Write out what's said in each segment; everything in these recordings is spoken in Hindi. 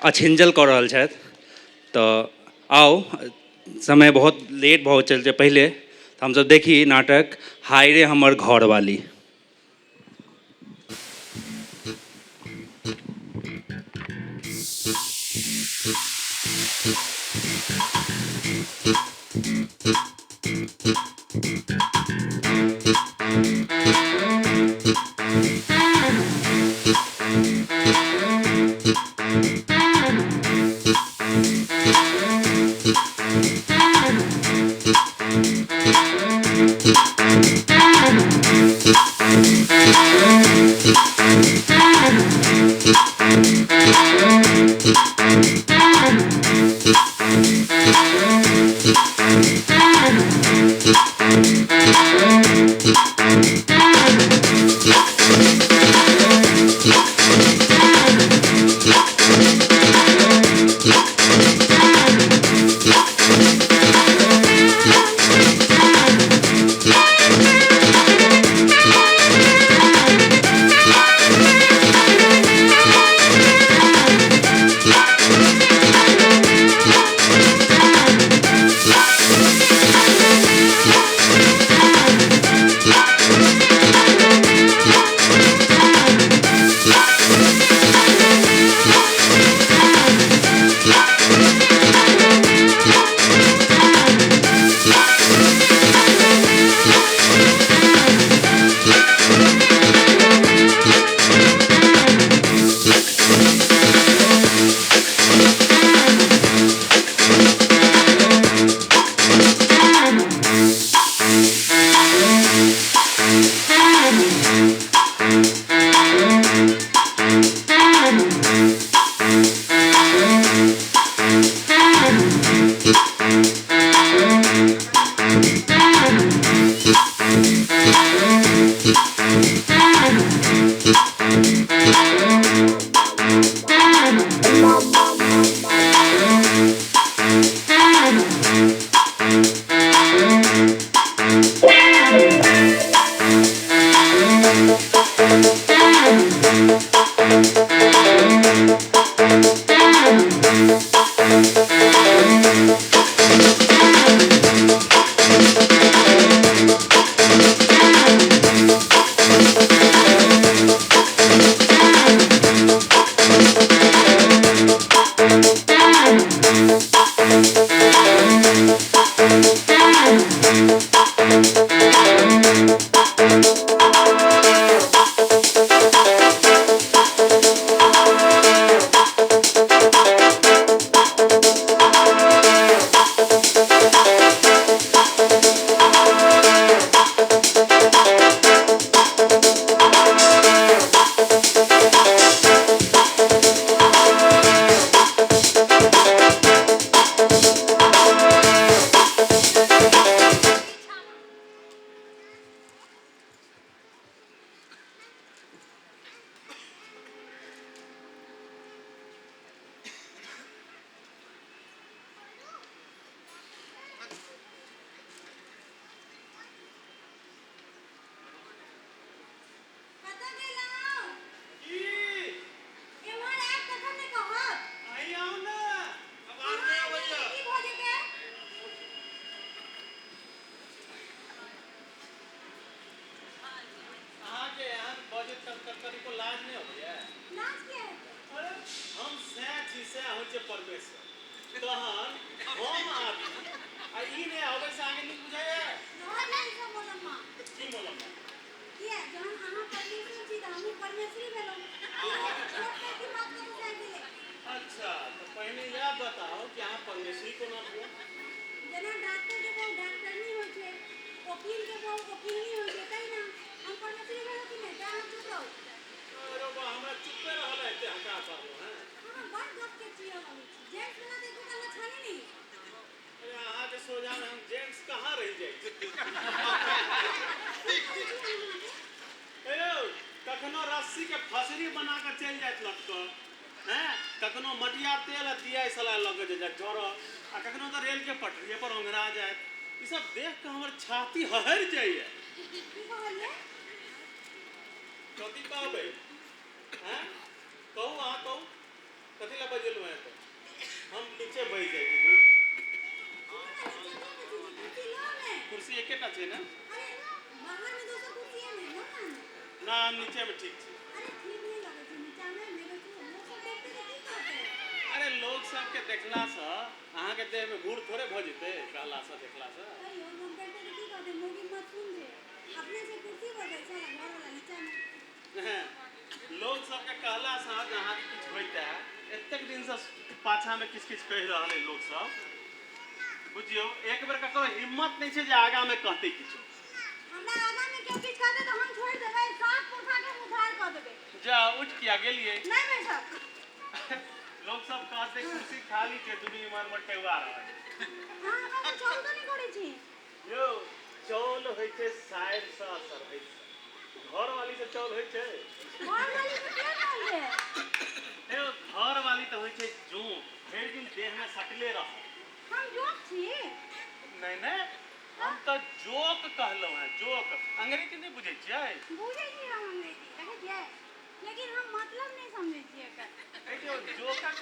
अछिंजल कऽ रहल छथि तऽ आउ, समय बहुत लेट भऽ चल छै पहिले तऽ हमसब देखी नाटक हाय रे हमर घरवाली। कखनो रस्सी के फसरी बना कर चल जाए लटकल हैं, कखनो मटिया तेल दिया सलाह लग जाए जर आ कखनो तो रेल के पटरी पर ओंघरा जाए। ये सब देख के हमर छाती हहर जाइए। कथी कहबै हैं, कहू अहाँ कहू। कथी ला बजेलू है तो हम नीचे बैठ जाए कुर्सी एकेटा छै ना ना हम नीचे में ठीक छी अरे लोग सबके देखला से अहाँ के देह में गुड़ थोड़े भ जेतै कहला से देखला से लोग सबके कहला से जहाँ किछ होइता एतेक दिन से पाछा में किछ किछ कहि रहल है लोग सब बुझियो एक बेर ककरो हिम्मत नहीं छै जे आगा में कहते किछो जा उठ किया गेलिए लोग सब कहते कुर्सी खाली छै दुनी ईमान में टेवा रहा यो चौल होइ छै साइड से असर होइ छै घर वाली से चौल होइ छै घर वाली तो होइ छै जो भरि दिन देह में सटले रह नहीं नहीं हम तो जोक कहलौ है जोक अंग्रेजी नहीं बुझै छियै लेकिन हम मतलब नहीं समझे छियै जो जोकक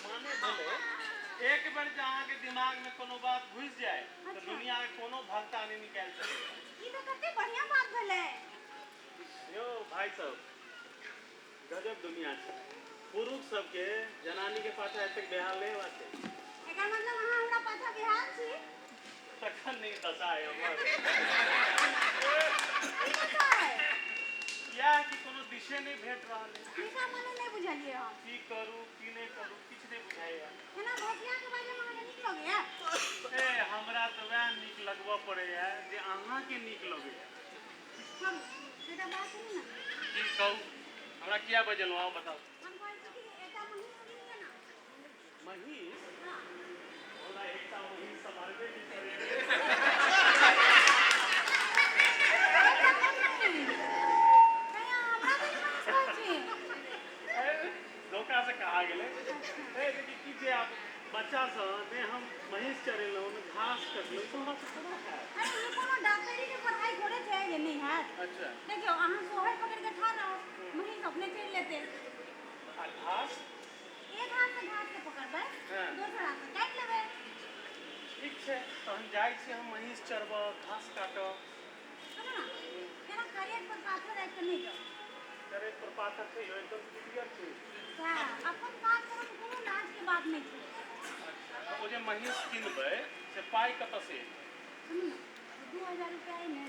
माने भेलै एक बेर जे अहाँ के दिमाग में कोनो बात घुस जाए तो दुनिया में कोनो भगता नहीं निकाल सकै ई तो कते बढ़िया बात भेलै यो भाई सब गजब दुनिया छै पुरुष सबके जनानी के पाछा एतेक बेहाल नहीं होना चाहिए एकर मतलब अहाँ हमरा पाछा बिहार छी तखन नहीं दशा है हमर या कि कोनो दिशे नहीं भेट रहल है दिशा मने नहीं बुझलिए हम की करू की नहीं करू किछ नहीं बुझाइया एना भोटिया के बारे में हमरा नीक लगैया ए हमरा तो वह नीक लगबो पड़े है जे अहाँ के नीक लगे हम बेटा बात सुनी ना की कहू हमरा किया बजलौ आओ बताओ हम कहै छी कि एटा महीना नहीं ना महीस हां हमरा एकटा महीस समारबे नहीं करे धोखा से कहा गेले कि जे आप बच्चा से ने हम महीस चरेलौ घास कटलौ तो हमरा से थोड़ा है अरे ये कोनो डॉक्टरी के पढ़ाई करे छै जे नहीं है अच्छा देखियो अहाँ सोहर पकड़ के खा रहो महीस अपने चल लेते आ घास एक हाथ से घास के पकड़बै दोसर हाथ से काट लेबै ठीक छै तो हम जाय छी हम महीस चरब घास काटब सुनो ना केना करियर पर पाथर राख के नहीं जाओ करे पर पाथर छै एकदम क्लियर छै अपन काम करब कोनो लाज के बात नहीं छै अच्छा ओ जे महीस किनबै से पाई कतऽ से सुनू ना 2000 रुपया है ने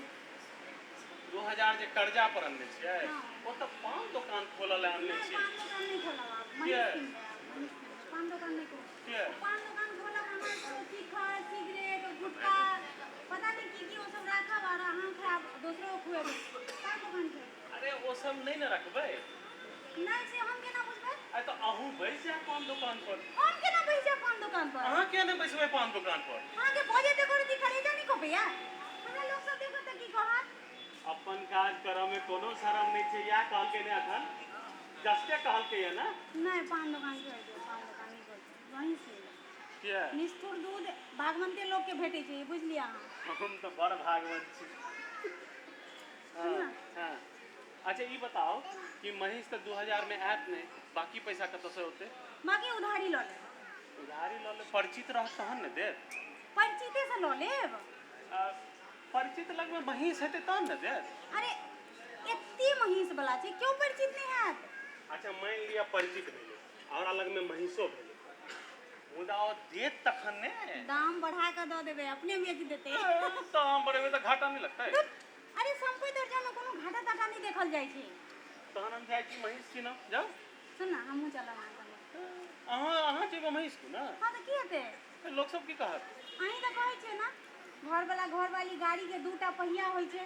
2000 जे कर्जा पर अनने छियै ओ तऽ पान दुकान खोलऽ ले अनने छी पान दुकान नहीं खोला आप पान दुकान नहीं खोला पान दुकान खोला हमारे तो शिखर सिगरेट गुटखा पता नहीं की वो सब रखा और अहाँ खराब दूसरों को खुएबै पान दुकान छै अरे वो सब नहीं न रखबै नहीं से हम केना बुझबै आ तो अहूँ बैस जाए पान दुकान पर हम केना बैस जाए पान दुकान पर अहाँ किया नहीं बैसबै पान दुकान पर अहाँ के बजे देखो रे खरीदा नहीं कोपैया हमरा लोग सब देखो त की कहत अपन काज करऽ में कोनो शरम नहीं छै या कहलकै ने अखन जस्ते कहलकै है ना नहीं पान दुकान छोड़ दो पान दुकान नहीं खोल वहीं से किया निष्ठुर दूध भागवंते लोग के भेटे छै बुझलिए अहाँ हम तो बड़ भागवत छी हाँ अच्छा ये बताओ कि महीस तो 2000 में ऐत नहीं बाकी पैसा कतऽ से होते बाकी उधारी ल ले उधारी ल ले परिचित रह तहन ने दे परिचिते से ल लेब परिचित लगमे महीस हेतै तहन ने दे अरे एत्ते महीस वाला छै क्यों परिचित नहीं है अच्छा मान लिया परिचित भेलै हमरा लग में महीसो भेलै मुदा ओ देत तखन ने दाम बढ़ा के द देबे अपने बेच देते दाम बढ़ेबै तऽ घाटा नहीं लगतै अरे संपत्ति दर्जा में कोनो घाटा ताटा नहीं देखल जाय छै तहन हम जाइ छी महीस कीनऽ जाउ सुन ना हमहू चलब अहाँ संगे अहाँ जेबै महीस कीनऽ हां त की हेतै लोग सब की कहत अहीं त कहै छै ना घर वाली गाड़ी के दूटा पहिया होय छै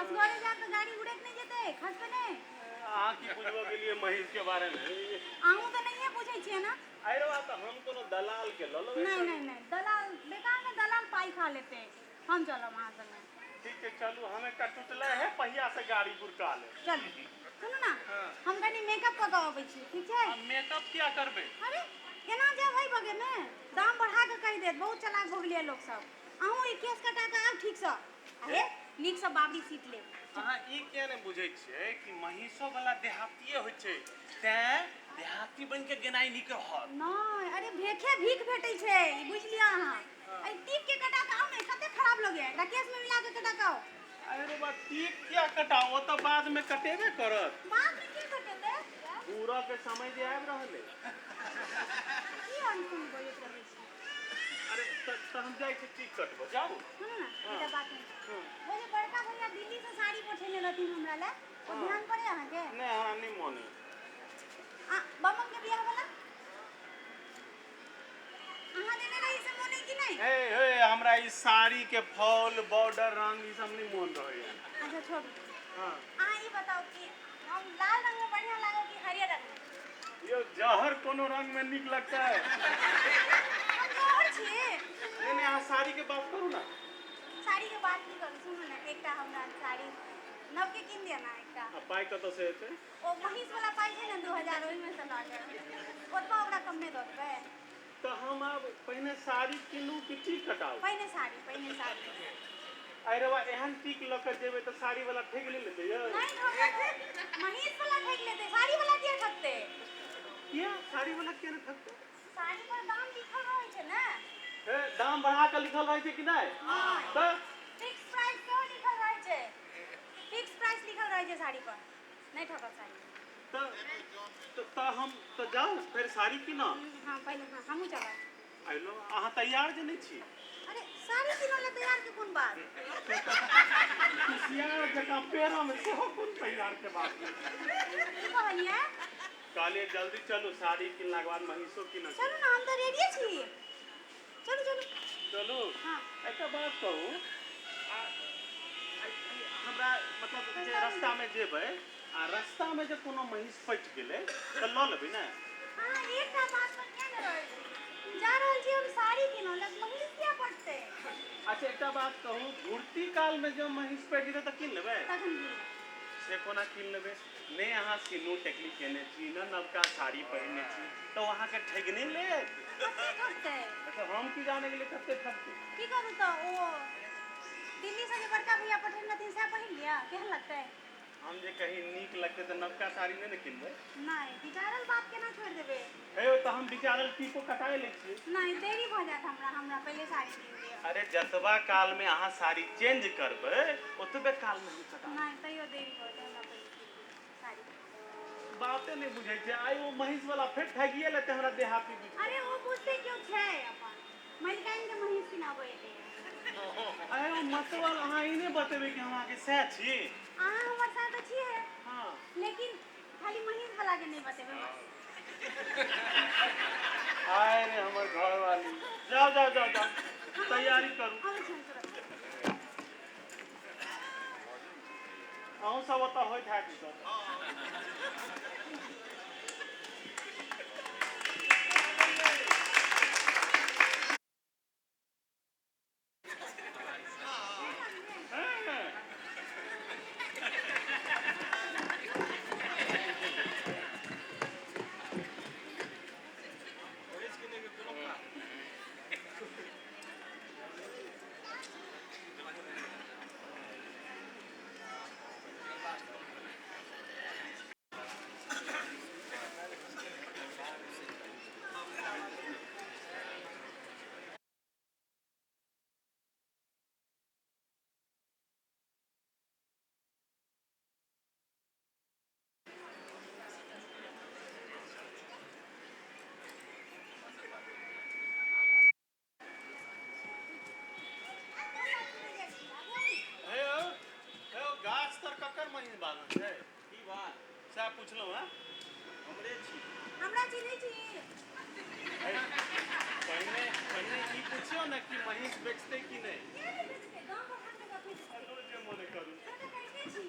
असगरे जा के गाड़ी उड़ैत नहीं जेतै खसबे नहीं अहाँ की बुझबो के लिए महीस के बारे में अहूँ तो नहीं पूछे छिए ना अरे बात हम कोनो दलाल के ल लेबै नहीं दलाल बेकार में दलाल पाई खा लेते हम चलो वहाँ संगे ठीक है चलू हम एकटा टूटले है पहिया से गाड़ी गुड़का ले चल सुनो ना हम कनी मेकअप क के आबै छी ठीक छै मेकअप क्या करबे अरे केना जेबै बगे में दाम बढ़ा के कहि देत बहुत चलाक हो गेलिए लोग सब अहूँ ई केस कटा के आब ठीक से अरे नीक से बाबरी सीट ले अहाँ ई किया नहीं बुझै छियै कि महीसो वाला देहातिये होइ छै तैं देहाती बन के गेनाइ नीक रहत। नहीं अरे भीख भेटै छै ई बुझलिया अहाँ अरे टीप के कटा के आओ ने कते खराब लगे एकरा केस में मिला के कटा के आओ अरे बा टीक क्या कटाओ वो तो बाद में कटेबे करत। बाद में की कटेते पूरा के समय जे आबि रहले। की अनसुन बोलत रहै छी अरे त हम जाय के टीक कटबो जाऊ। सुनो ना एकटा बात है हाँ। वो जे बड़का भैया दिल्ली से साड़ी पठेने रहथिन हमरा ले ओ हाँ। ध्यान पड़े अहाँ के नहीं हमरा नहीं मोने। आ बमन के बियाह वाला अहाँ देने रही से मोने की नहीं हे हे हमरा ई साड़ी के फॉल बॉर्डर रंग ई सब नहीं मोन रहैया। अच्छा छोड़ हां अहाँ ये बताओ कि हम लाल रंग में बढ़िया लागो कि हरियर रंग में यो जहर कोनो रंग में निक लगता है। हम जहर छिए नहीं नहीं आ साड़ी के बात करू ना। साड़ी के बात नहीं करू सुनो ना एकटा हमरा साड़ी नव के किन दिया ना एकटा आ पाई कत से हेते? ओ महिष वाला पाई छै ना 2000 ओहि में से लागे ओतबा ओकरा कम नहीं दतबे तो हम अब पहले साड़ी किनू कि टीक कटाऊ? पहिने साड़ी अरे बा एहन टीक लकर जेबे तो साड़ी वाला ठेक ले लेते यो। नहीं ठगते महिष वाला ठग लेते साड़ी वाला क्या ठगते क्या साड़ी वाला क्या न ठगते? साड़ी पर दाम लिखल रहै छै ना ए दाम बढ़ा के लिखल रहे छै कि नहीं? हां तो फिक्स प्राइस क्यों लिखल रहै छै फिक्स प्राइस लिखल रहै छै साड़ी पर नहीं ठगत साड़ी तो हम तो जाओ फिर साड़ी किना। हां पहले हां हमहू चला आइलो अहाँ तैयार जे नहीं छी? अरे साड़ी किनो ले तैयार के कोन बात कुसियार जका पैरों में से कौन तैयार के बात। की कहलिए काले जल्दी चलो साड़ी किनला के बाद महिषो किना। चलो ना हम तो रेडी छी चलो चलो हां एक बात कहूं हमरा मतलब जे रास्ता में जेबै आ रास्ता में जे कोनो महिष पट गेलै त ल लेबै ना। हां एकटा बात पर क्या न रहै जा रहल छी हम साड़ी किनो ले महिष क्या पड़ते अच्छा एक बात कहूं घुड़ती काल में जो महिष पट जेतै त किन लेबै? तखन की से कोना किन लेबै? नहीं अहाँ सिनू टेकली केने छी न नवका साड़ी पहिरने छी तो अहाँ के ठगने ले कते ठगते अच्छा हम की जाने के लिए कते ठगते। की करू तो ओ दिल्ली से जे बड़का भैया पठेने रहथिन से पहिन लिया केहन लगते हम जे कहीं नीक लगते तो नवका साड़ी नहीं न किनबै? नहीं विचारल बात केना छोड़ देबे हे तो हम विचारल टीको कटाए ले छी। नहीं देरी भ जात हमरा पहले साड़ी किन दिया अरे जतबा काल में अहाँ साड़ी चेंज करबै ओतबे काल में हम कटा। नहीं तैयो देरी भ जात हमरा पहले साड़ी बाते नहीं बुझे छै आई वो महिष वाला फेर ठगिए लेते हमरा देहाती बीच। अरे वो पूछते क्यों छै अपन मलिकाइन के महिष किनाबे एले अरे वो मतवाल अहाँ ई नहीं बतेबै कि हम अहाँ के सह छी। अहाँ हमर साथ छिए हां लेकिन खाली महिष वाला के नहीं बतेबे बस आए रे हमर घर वाली जाओ तैयारी करू। हम छन तुरंत अहूँ सब ओतऽ होइत हैत ई सब। पूछलहुँ हैं हमरे छी हमरा चिन्है छी पहिने ई पूछियो ना कि महिष बेचते कि नहीं। के नहीं बेचते गांव पर हाथ लगा बेचते अरे जे मने करू हम तो कैसे छी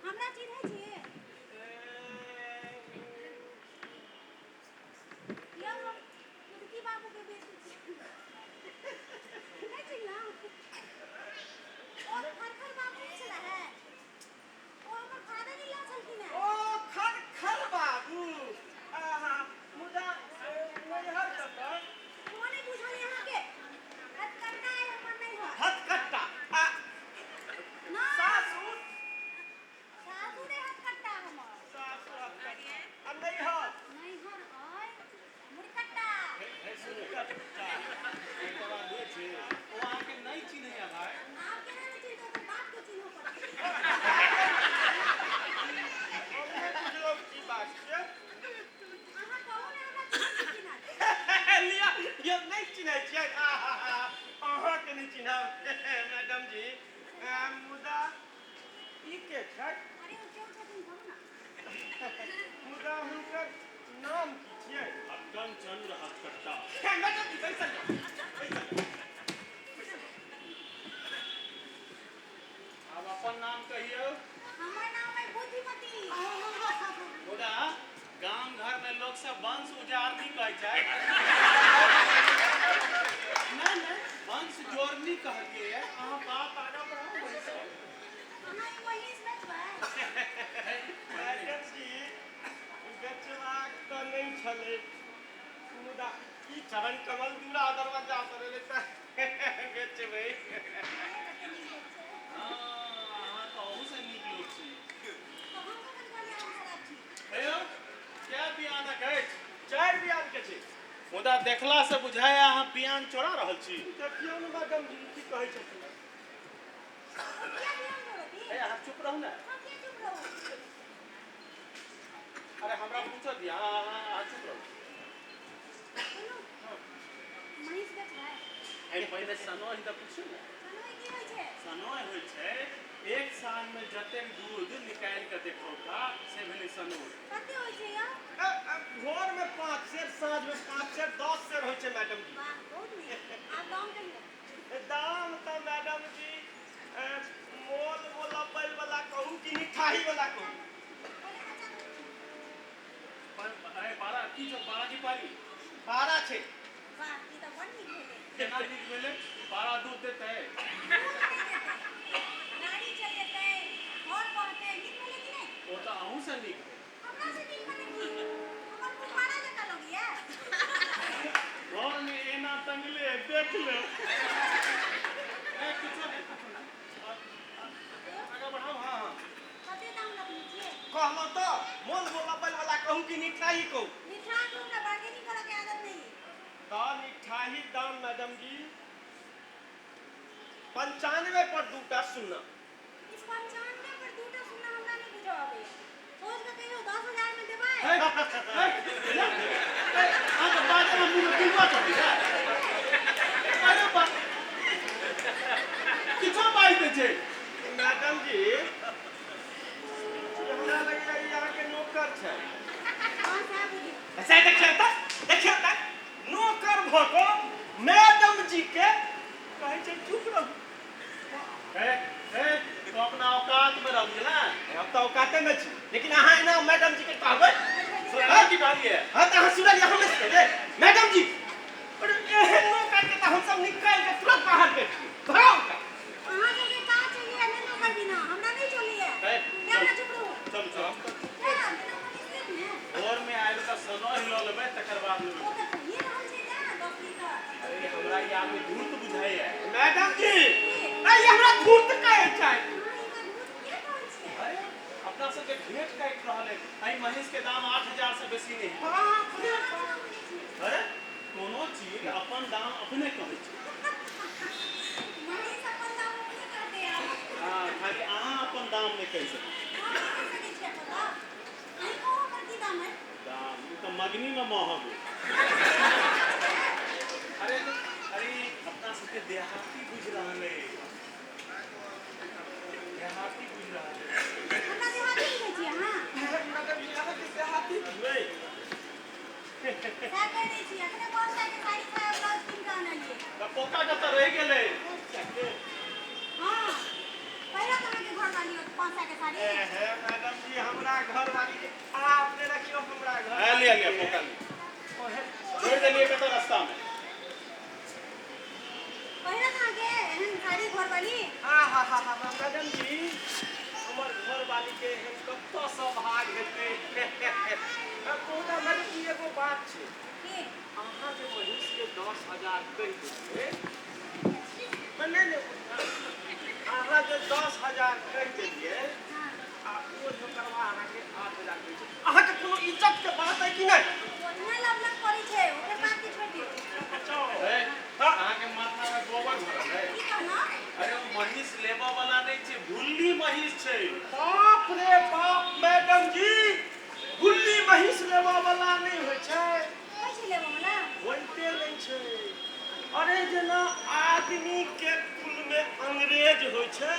हमरा चिन्है छी या हम मुर्गी बाबू के बेटी छी नहीं चिन्हला और खरखर बाबू छला है ओ हमर फादर इन लॉ छलखिन है ओ खर बाबू आहा मुदा नैहर कतऽ कोने बुझल यहाँ के हथकट्टा है हमर नहीं है हथकट्टा आ ना सासुर सासुरे अहाँ कहू ने हमरा चिन्है छी लिया ये नहीं चिन्है छियै अहाँके नहीं चिन्हब मैडम जी मुदा ई के छै अरे ओ केओ छथिन कहू ना मुदा हुनकर नाम की छियै अक्कम चंद्र हथकट्टा मैडम जी बैसल जाओ अब अपन नाम कहियो हमर नाम है बुद्धिमती मुदा गांव घर में लोग सब वंश उजारनी कहै छै नहीं वंश जोड़नी कहलिए अहाँ बात आगा बढ़ाओ बैसो अहाँ ई महिष बेचबै मैडम जी बेचबाक तऽ नहीं छलै मुदा ई चरण कमल दूरा दरवाजा पर एलै तऽ बेचबै अहाँ तऽ अहू से नीक लोक छी तो हम कखन कहलियै हम खराब छी हेयौ क्या बियानक अछि 4 बियान के छै मुदा देखला से बुझाय अहाँ बियान चोरा रहल छी देखियौ ने मैडम जी की कहै छथिन किया ध्यान देबती ए अहाँ चुप रहू ने हम के चुप रहू अरे हमरा पूछो दिया अहाँ चुप रहू सुनू महिष बेचबै एहि पहिले सनोहि तऽ पूछू ने सनोइ की होइ छै सनोहि होइ छै एक साल में जतेक दूध निकालि के देखौता से भेलै सनोहि कते होइ छै यौ भोर में 5 सेर साँझ में 5 सेर 10 सेर होइ छै मैडम जी वाह बहुत नीक आब दाम कहियौ दाम तऽ मैडम जी मोल वाला बैल वाला कहूँ कि मिठाई वाला कहूँ अरे 12 की जो 12 की पाली 12 छै वाह ई तऽ बड़ नीक भेलै केना नीक भेलै 12 दूध देतै गाड़ी चलेतै घर पहुँचतै नीक भेलै कि नहीं ओ तऽ अहूँ से नीक हमरा से नीक भेलै की हमर कुमारा जकाँ लगैया घर में एना टंगले देख लो किछो नहीं आगे बढ़ाओ हाँ कते दाम लगने छियै कहलो तो मोल बोला बैल वाला कहूँ कि मिठाई कहूँ मिठाई को हमरा बार्गेनिंग करऽ के आदत नहीं है का मिठाई दाम मैडम जी 95 पर 2टा सुना इस 95 पर 2टा सुनना हमरा नहीं बुझा आबैया सोच के कहियो 10,000 में देबै आ तो बात में मुंह किनवा चली है अरे बाप किछो बात छै मैडम जी हमरा लगैया यहाँ के नौकर छै हां साहब बुझियो ऐसा देखिए त नौकर भको मैडम जी के कहै छै चुप रहू तो अपना औकात में रह ना अब तो औकाते में छी लेकिन अहाँ एना मैडम जी के कहबै सुना की कहलिए हां त अहाँ सुनलिए हम से दे मैडम जी अरे एहन नौकर के त हम सब निकाल के तुरंत बाहर के भागो अहाँ सबके का चाहिए नहीं नौकर बिना हमरा नहीं चाहिए क्या ना चुप रहो चल चल क्या बिना मनीष ने और में आइल त सनो हिलो लेबै तकर बाद लेबै वो तो ये रहल छै ना 10 लीटर अरे हमरा ई आदमी धूर्त बुझाइ है मैडम जी अरे हमरा धूर्त काहे छै अपना सबके भेंट काटि रहल है एहि महींस के दाम 8,000 से बेसी नहीं है अरे कोनो चीज अपन दाम अपने कहै छै मनीष अपन दाम अपने कहते हैं हां खाली अहाँ अपन दाम नहीं कह सकते हम कैसे नहीं छे पता नहीं को हमर की दाम है दाम ई तो मगनी में महग है अरे अपना सबके देहाती बुझ रहल है देहाती बुझ रहल है हमरा देहाती बुझै छी अहाँ मैडम जी अहाँ के देहाती बुझबै क्या कह रही छी अखने बहुत सारे साड़ी साया ब्लाउज किन के आनलिए त पोका के त रह गेलै हां पहिला कहां के घर वाली 5 के साड़ी है मैडम जी हमरा घर वाली के आपने रखियो हमरा घर ले लिया पोका छोड़ देलिए कतो रास्ता में पहिला कहां के एहन साड़ी घर वाली हा मैडम जी हमर घर वाली के हम कतो सौभाग्य हेतै कोना मैडम जी एगो बात छै के अहाँ जे महीस के 10,000 कहि देलिए नहीं अहाँ जे 10,000 कहि देलिए हां आ ओ जो करवा अहाँ के 8,000 कहि छै अहाँ के कोनो इज्जत के बात है कि नहीं ओतना लवलक करै छै ओकर बात के छोड़ दियौ अहाँ के माथा में गोबर भरल है की कहना अरे महीस लेबा वाला नहीं छै भुल्ली महीस छै बाप रे बाप मैडम जी भुल्ली महीस जना आदमी के कुल में अंग्रेज हो छे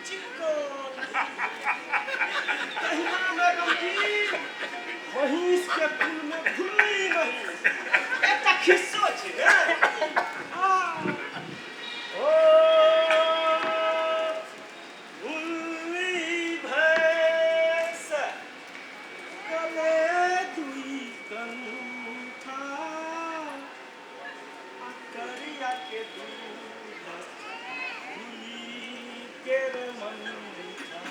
चिकन कहिना मैडम जी महिष के कुल में घुली नहीं एकटा खिस्सो छे ने ओ घुली भैंस कले दुई कंठा करिया के दूध घुली के मंठा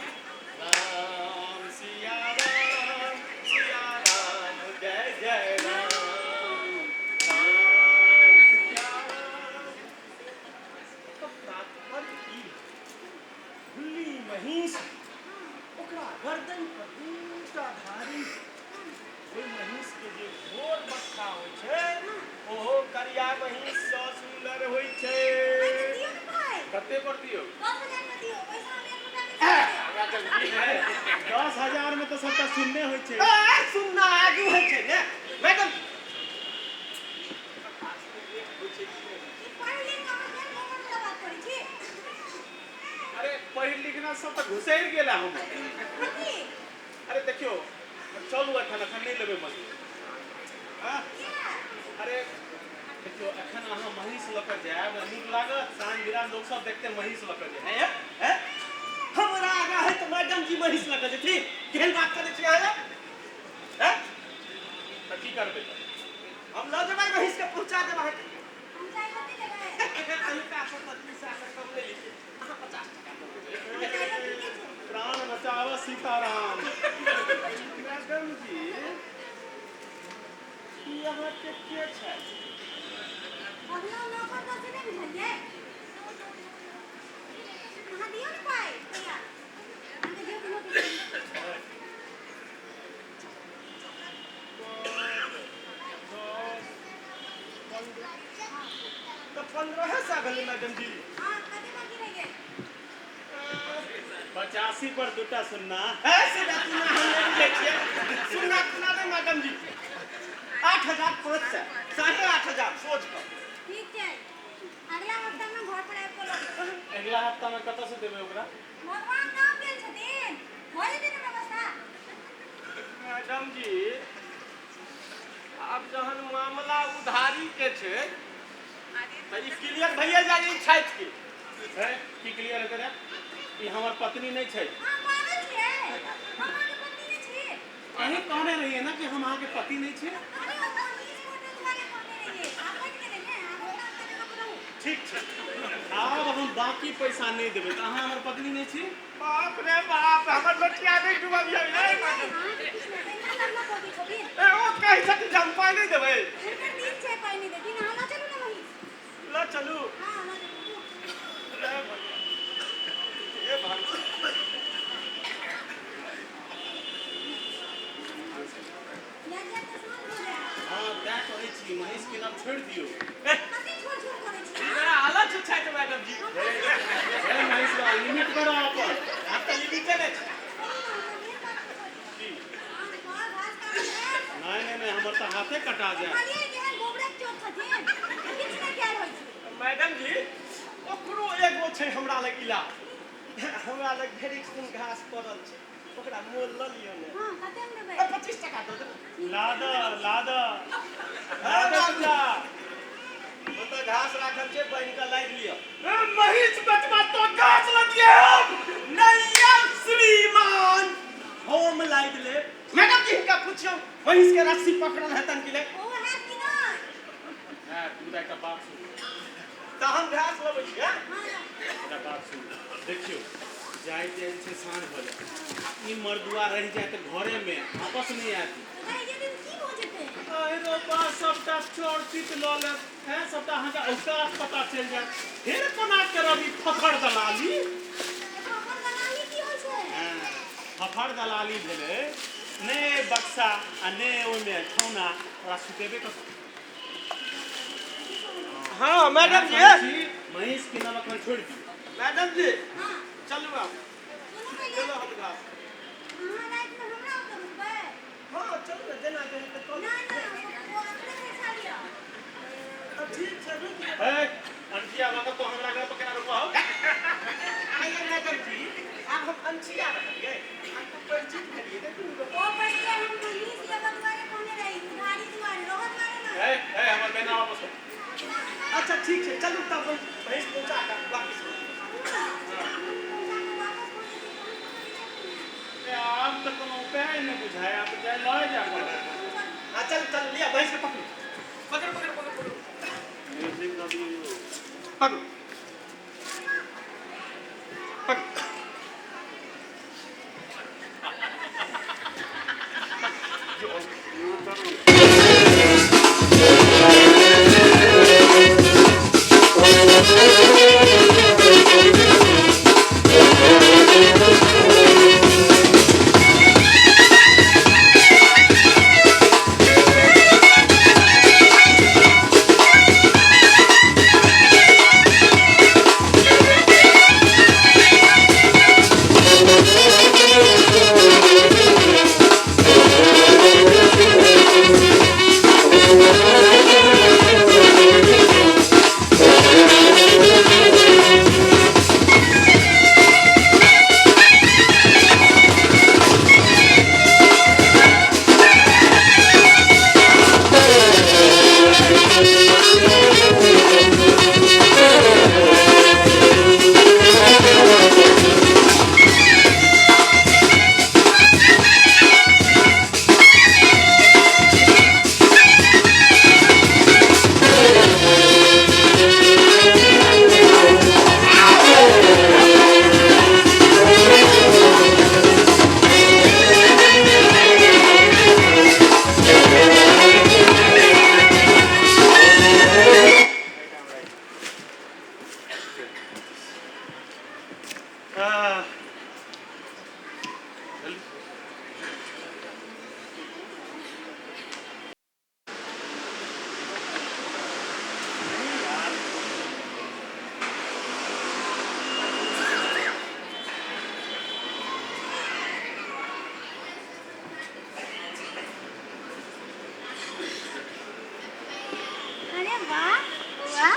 राम सिया राम जय जय राम सिया राम तो तात्पर्य की घुली महिष ओकरा गर्दन पर दूटा धारी ओहि महिष के जे घोर बच्चा होइ छै ओहो करिया महिष सँ सुंदर होइ छै दियो ने भाई कते पर दियो 10,000 में दियो पैसा हम 10,000 में तो सबटा सुनने होइ छै सुनना आगू होइ छै ने मैडम अरे पढ़ लिखना सब तो घुसैर गेला हम अरे देखियो चलू एखन नहीं लेबै मछली अरे देखियो एखन अहाँ महिष लऽ कऽ जायब नीक लागत साँझ बिरान लोक सब देखते महिष लऽ कऽ जाय हैं हमरा आगा है तो मैडम जी महिष लऽ कऽ जेती केहन बात करै छी अहाँ हैं तऽ की करबै हम लऽ जेबै महिष के पहुंचा देबै हम चाय पत्ती देबै एखन कहीं का सब 30 कम ले लीजिए अहाँ 50 टका प्राण बचाओ सीताराम मैडम जी यहाँ के छै अगला नौकर तो से नहीं बुझलिए कहां दियो ने पाई भैया हमके दियो किलो के तो 15 है सागल मैडम जी हां कते बाकी रह गए 85 पर दूटा सुनना है सीधा सुनना हम नहीं देखिए सुनना सुना दे मैडम जी 8,500 8,500 सोच कर ठीक है अगला हफ्ता में घर पर आबि को अगला हफ्ता में कत से देबे ओकरा भगवान नाम गेल छथिन हो जेतै ने व्यवस्था मैडम जी अब जहन मामला उधारी के छे त ई क्लियर भइए जाई छाइत की है की क्लियर करे ई हमर पत्नी नहीं छै हां पागल छियै हम अहाँके पति नहीं छी अहीं कहने रहिए ना कि हम अहाँ के पति नहीं छै अरे ओ इस फोटो दुआरे कहने रहिए आप बैठ के देंगे आप अपना जगह पर रहू ठीक छै आब हम बाकी पैसा नहीं देबे त अहाँ हमर पत्नी नहीं छी बाप रे बाप हमर लटिया नहीं डूबबियै नहीं मैडम हां कुछ नहीं टेंशन करना पड़ी कभी ए ओ कहि छथि जे हम पाइ नहीं देबै उनका दिन छे पाई नहीं देती ना ना चलू ना वही ल चलू हां ना चलू ए भाई या जा तो समझ हो गया हां क्या कहै छी महेश के नाम छोड़ दियो कते छोड़ छोड़ करे छी मेरा हालत छै तो मैडम जी ए महेश बा लिमिट करो अपन आप तो लिमिट है नहीं हमर तो हाथे कटा जाए मैडम जी ओकरो एगो छै हमरा लग इलाज हमरा लग ढेरिक सुन घास पड़ल छै ओकरा मोल ल लियो ने हां कते में देबै 25 टका दो लाद जा ओ तो घास राखल छै बहिन का लाइट लियो ए महिष बचवा तो घास ल दिए हम नहीं श्रीमान हम लाइट ले मैडम जी का पूछियो महिष के रस्सी पकड़ल हेतन कि ले ओ है कि नहीं हां तू एकटा बात सुन त हम घास लबै छी हां हां एकटा बात सुन देखियो जाय दिन से साँझ हो जाए ई मर्दुआ रह जाए तो घरे में आपस नहीं आती भाई ये दिन की हो जेते रो पास सबटा चोर चित ल ले है सबटा अहाँ का औकात पता चल जाए फिर कोना करबी फफड़ दलाली अपन दलाली की होय छै हां फफड़ दलाली भेले ने बक्सा आ ने ओय में ठौना ओरा सुतेबे कर हां मैडम जी महिष के नाम पर छोड़ दी मैडम जी हां चलू आप सुनो पहले चलो हम घास हां रात में हमरा उतर रुकबै हां चल ना देना दे तो ना ना वो अपने से छा लिया ठीक है रुक ओ पहिले हम मनीष ये बतवारे कोने रही उधारी दुआरे रोहत वाले ना है हमर बेना वापस हो। अच्छा ठीक है चलू तब भैंस पहुंचा का वापस आप तो कोनो उपाय नहीं बुझाए आप जाए लए जा हां चल चल लिया भैंस के पकड़ पकड़ पकड़ पकड़ पकड़ म्यूजिक का भी पकड़ पकड़ अरे वाह वाह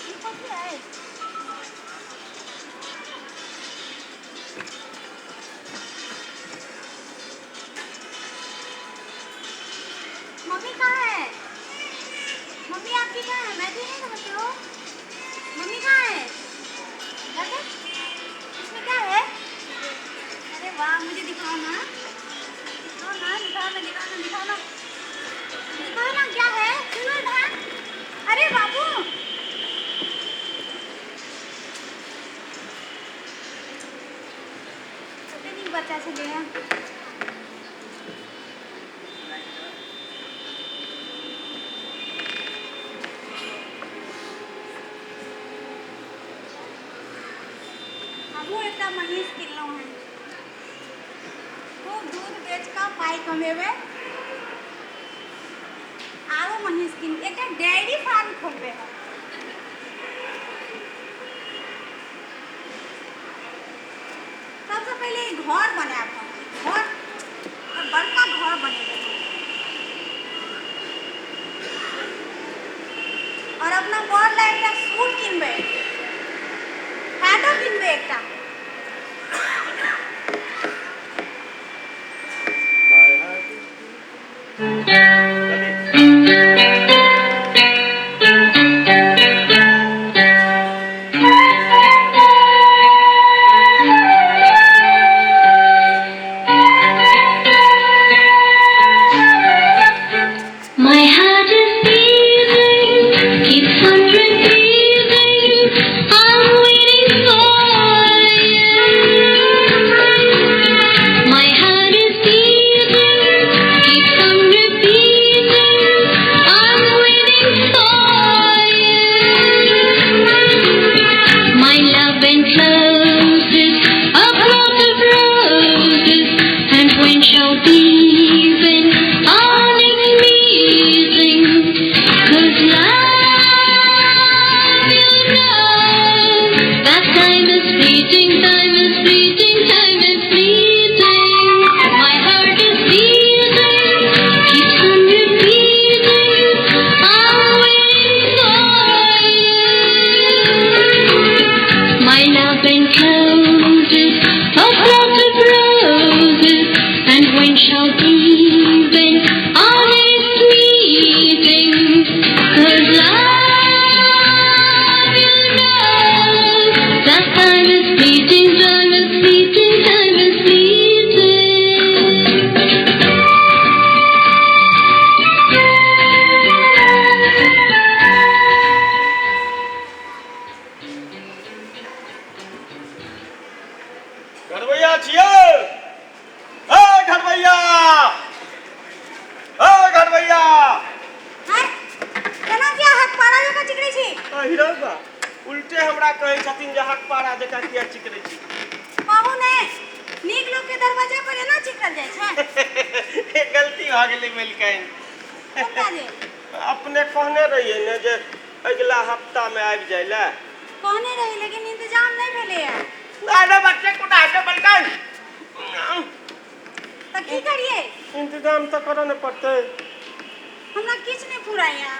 ये कौन है मम्मी कहाँ है मम्मी आपकी कहाँ है मैं भी नहीं समझती हूँ मम्मी कहाँ है अरे इसमें क्या है अरे वाह मुझे दिखाओ ना दिखाओ ना दिखाओ ना दिखाओ ना दिखाओ ना दिखाओ ना क्या है सुनो ना अरे बाबू पता नहीं बच्चा चलेगा हमू एकटा महीस किनलहुँ हन खूब दूध बेच कऽ पाइ कमेबै आरो महीस किन एकटा डेयरी फार्म खोलबै हम सबसँ पहिले ई घर बनायब हम घर और बड़का घर बनेबै और अपना बड़ ला एकटा सूट किनबै हैटो किनबै एकटा My heart is beating, keeps on repeating. I'm waiting for you. My heart is beating, keeps on repeating. and shouting when all is sleeping. 'Cause love, you know, that time is fleeting, time is fleeting, time is fleeting. घरवैया छियै ओ घरवैया हाय केना किया हाथ पारा जका चिकरै छी हीरो बा उल्टे हमरा कहै छथिन जे हक पारा जकाँ किया चिकरै छी कहू ने नीक लोग के दरवाजा पर एना चिकरल जाय छै गलती भ गेलै मिलकैन कोना जे अपने कहने रहिए ने जे अगला हफ्ता में आबि जाय ला कहने रही लेकिन इंतजाम नहीं भेले है अरे बच्चे कुटा के बलकन त की करिए इंतजाम तो करऽ न पड़तै हमरा किछ नहीं फुराया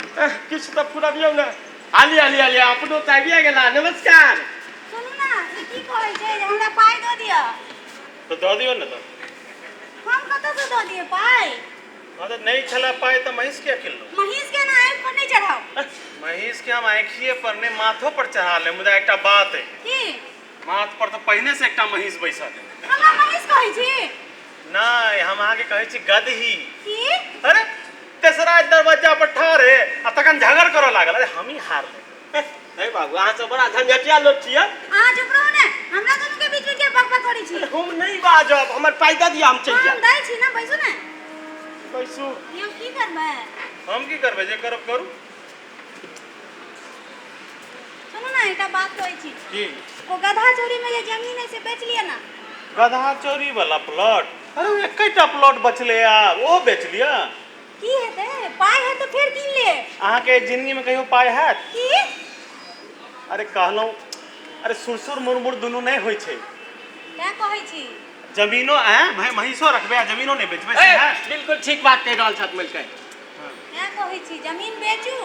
किछ तो फुरबियौ ना आली अपनो त आबिए गेला नमस्कार सुनू ना ई की कहै छै जे हमरा पाई द दिया तो दऽ दियौ ना तो हम कत से द दिए पाई अरे नहीं छला पाए तो महिष के किलो महीस के ना आँख पर नहीं चढ़ाओ महिष के हम आँखिए पर ने माथो पर चढ़ा ले मुदा एकटा बात है की माथ पर तो पहले से एकटा महिष बैसल है हमरा महीस कहै छी नहीं हम अहाँ के कहै छी गदही की अरे तेसरा दरवाजा पर ठाड़ है आ तखन झगड़ करऽ लागल अरे हम ही हार ले हे बाबू अहाँ सब बड़ा झंझटिया लोग छियै अहाँ चुप रहू ने हमरा दुनू के बीच में के बकबक करै छी हम नहीं बाजब हमर पाई दऽ दिया हम चल हम जाब दै छी ना बैसू ने बैसू हम की करबै हम की करबै जे करब करू सुनू ना एकटा बात कहै छी की ओ गधा चोरी में जे जमीन है से बेच लिया ना गधा चोरी वाला प्लॉट अरे एकटा प्लॉट बचले आ ओ बेच लिया की हेतै पाई है तो फिर कीन ले अहाँ के जिंदगी में कहियो पाई हैत की अरे कहलौं अरे सुरसुर मुरमुर दुनू नहीं होय छै क्या कहै छी जमीनो भाई महिषो रखबे आ जमीनो नहीं बेचबे से है बिल्कुल ठीक बात कह रहल छथि मिलकै क्या कहै छी जमीन बेचू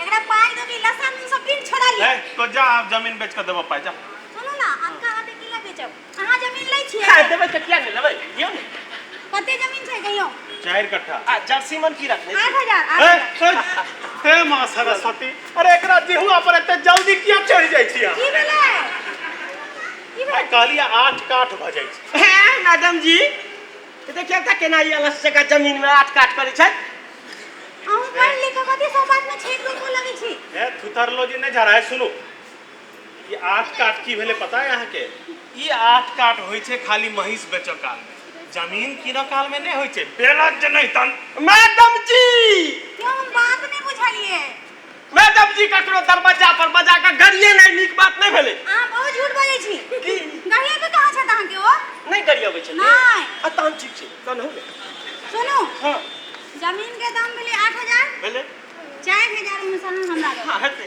एकरा पाई देबी लसन सब दिन छोड़ा लिया तो जा आप जमीन बेच के देबो पाई जा सुनू ना अनका हाथे किला बेचब अहाँ जमीन लै छियै देबै तऽ किया नहि लेबै दियौ ने कते जमीन छै कहियो 4 कट्ठा आ जर्सी मन की रखने छी? 8000 हे मां सरस्वती अरे एकरा जिहुआ पर एते जल्दी किया चढ़ जाय छी की भेलै की भेलै कहलिए 8 काठ भ जाय छै हे मैडम जी ये देखिए त केना ई अलस जगह जमीन में 8 काट करै छै हम पढ़ लिख के कथी सब बात में छेक रोको लगै छी हे थुथरलो जी नहीं जा रहा है सुनो ये 8 काठ की भेले पता है यहाँ के ये 8 काठ होय छै खाली महिष बेचो काल में जमीन किनो काल में नहीं होय छै बेलत जे नहीं तन मैडम जी क्यों हम बात नहीं बुझलिए मैडम जी ककरो दरवाजा पर बजा के गरिए नहीं नीक बात नहीं भेलै अहाँ बहुत झूठ बाजै छी गाड़िया पे कहाँ छै अहाँ के ओ नहीं गरियबै छै नहीं आ तहन ठीक छै तहन हो गेल सुनू हां जमीन के दाम भेलै 8000 भेलै 4000 में से हमरा दो हां हेतै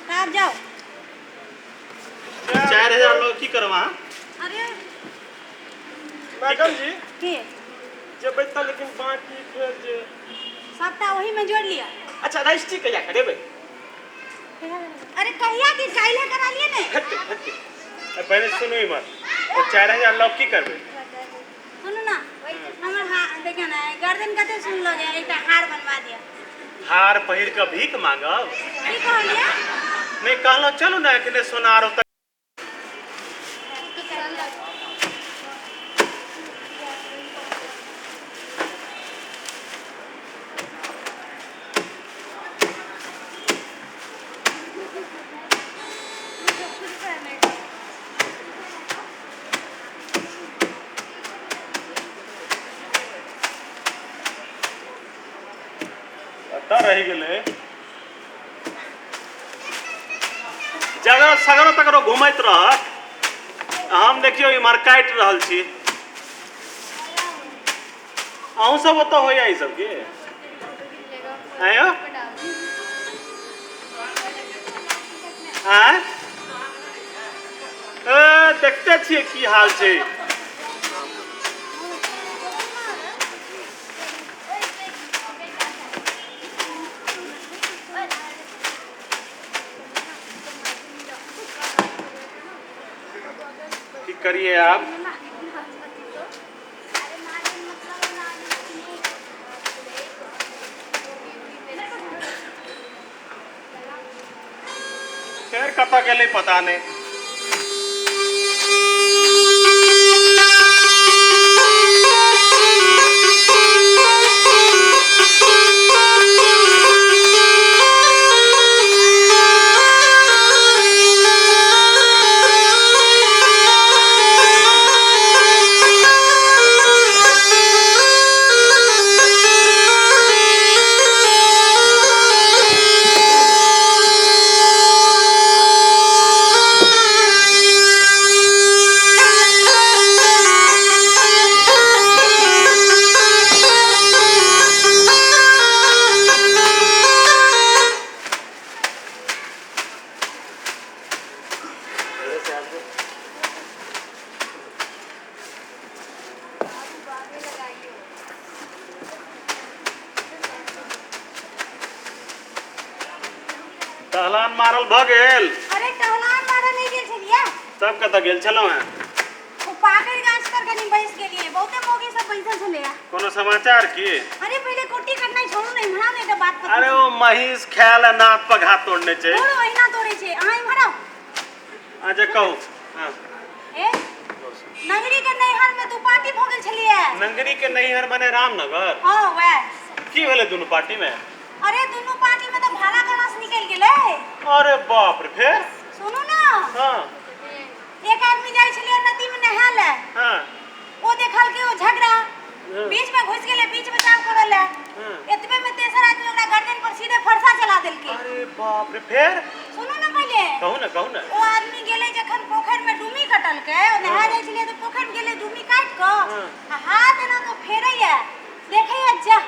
तब जाओ 4000 लोग की करवा अरे मैडम जी के जेबै त लेकिन बाकी फेर जे सबटा वही में जोड़ लिया अच्छा रजिस्ट्री कहिया करेबै अरे कहिया की काल्हि करा लिए ने हेतै पहले सुनो ही मत वो 4000 लोग की करबे सुनू ना हमर देखिए ना गर्दन कते सुन लो जे एकटा हार बनवा दिया हार पहिर के भीख मांगब की कहलिए नहीं कहलो चलो ना एकने सोनार होता रही गेले जगह सगरो तकरो घुमैत रह हम देखियो इमहर काटि रहल छी अहूँ सब ओतऽ होइया ई सबके आयो आँ देखते छियै की हाल छै करिए आप कतऽ गेलै पता नहीं। टहलान मारल भ गेल। अरे टहलान मारा नहीं गेल छलिए। तब कतऽ गेल छलहुँ हैं? ओ पाकड़ गाछ पर कनी बैस गेलिए। बहुते मोगी सब बैसल छलिए। कोनो समाचार की? अरे पहले कुट्टी कटनाई छोड़ू नहीं हमरा ने एकटा बात पता। अरे ओ महिष खायल नाथ पर घात तोड़ने छै। छोड़ो ओहिना तोड़े छै। अहाँ इम्हर आओ। अच्छा कहू। हाँ। ए नगरी के नैहर में दू पार्टी भ गेल छलिए। नगरी के नैहर बने रामनगर। हां वह। की भेलै दुनू पार्टी में? अरे दोनों पार्टी में तो भाला कलश निकल गेले। अरे बाप रे फिर? सुनो ना। हाँ। एक आदमी जाय छलिए नदी में नहाले। हाँ। वो देखल के वो झगड़ा बीच में घुस गेले, बीच में काम करले। एतबे में तेसर आदमी ओकरा गर्दन पर सीधे फरसा चला देलके। अरे बाप रे फिर? सुनो ना पहले। कहू ना कहू ना। वो आदमी गेले जखन पोखर में डूमी कटल के, ओ नहा जाय छलिए तो पोखर में गेले डूमी काट क आ हाथ एना तो फेरैया। देखैया जा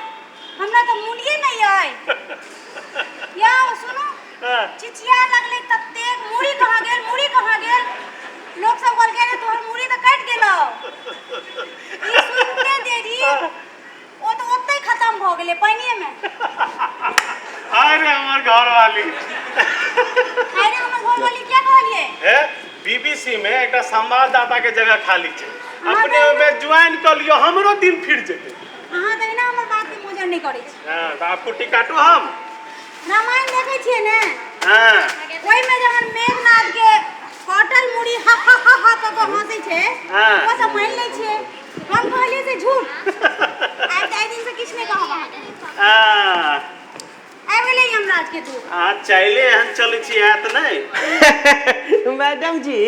हमरा तो मुड़िए नहीं आय। या सुनो। चिचिया लगले तत्ते मुड़ी कहां गेल, मुड़ी कहां गेल। लोग सब बोल के रे तोहर मुड़ी तो कट गेलो। ई सुनते देरी ओ तो ओतै खत्म भ गेले पानिए में। अरे हमर घर वाली। अरे हमर घर वाली क्या कहलिए? ए बीबीसी में एकटा संवाददाता के जगह खाली छै। अपने में ज्वाइन कर लियो, हमरो दिन फिर जेतै। अहाँ त ना हमर बात के मोजर नहीं करै छी। हां त आप कुट्टी काटू हम। रामायण देखै छियै ने? हां। ओइ में जहन मेघनाद के कटल मुड़ी हा हा हा हा क के हंसै छै, ओ सब मान लै छियै। हम कहलिए से झूठ। आइ दिन से किछ नहीं कहब। हां। आइ गेलै यमराज के तू। आ चले हम चलै छी आत नहीं। मैडम जी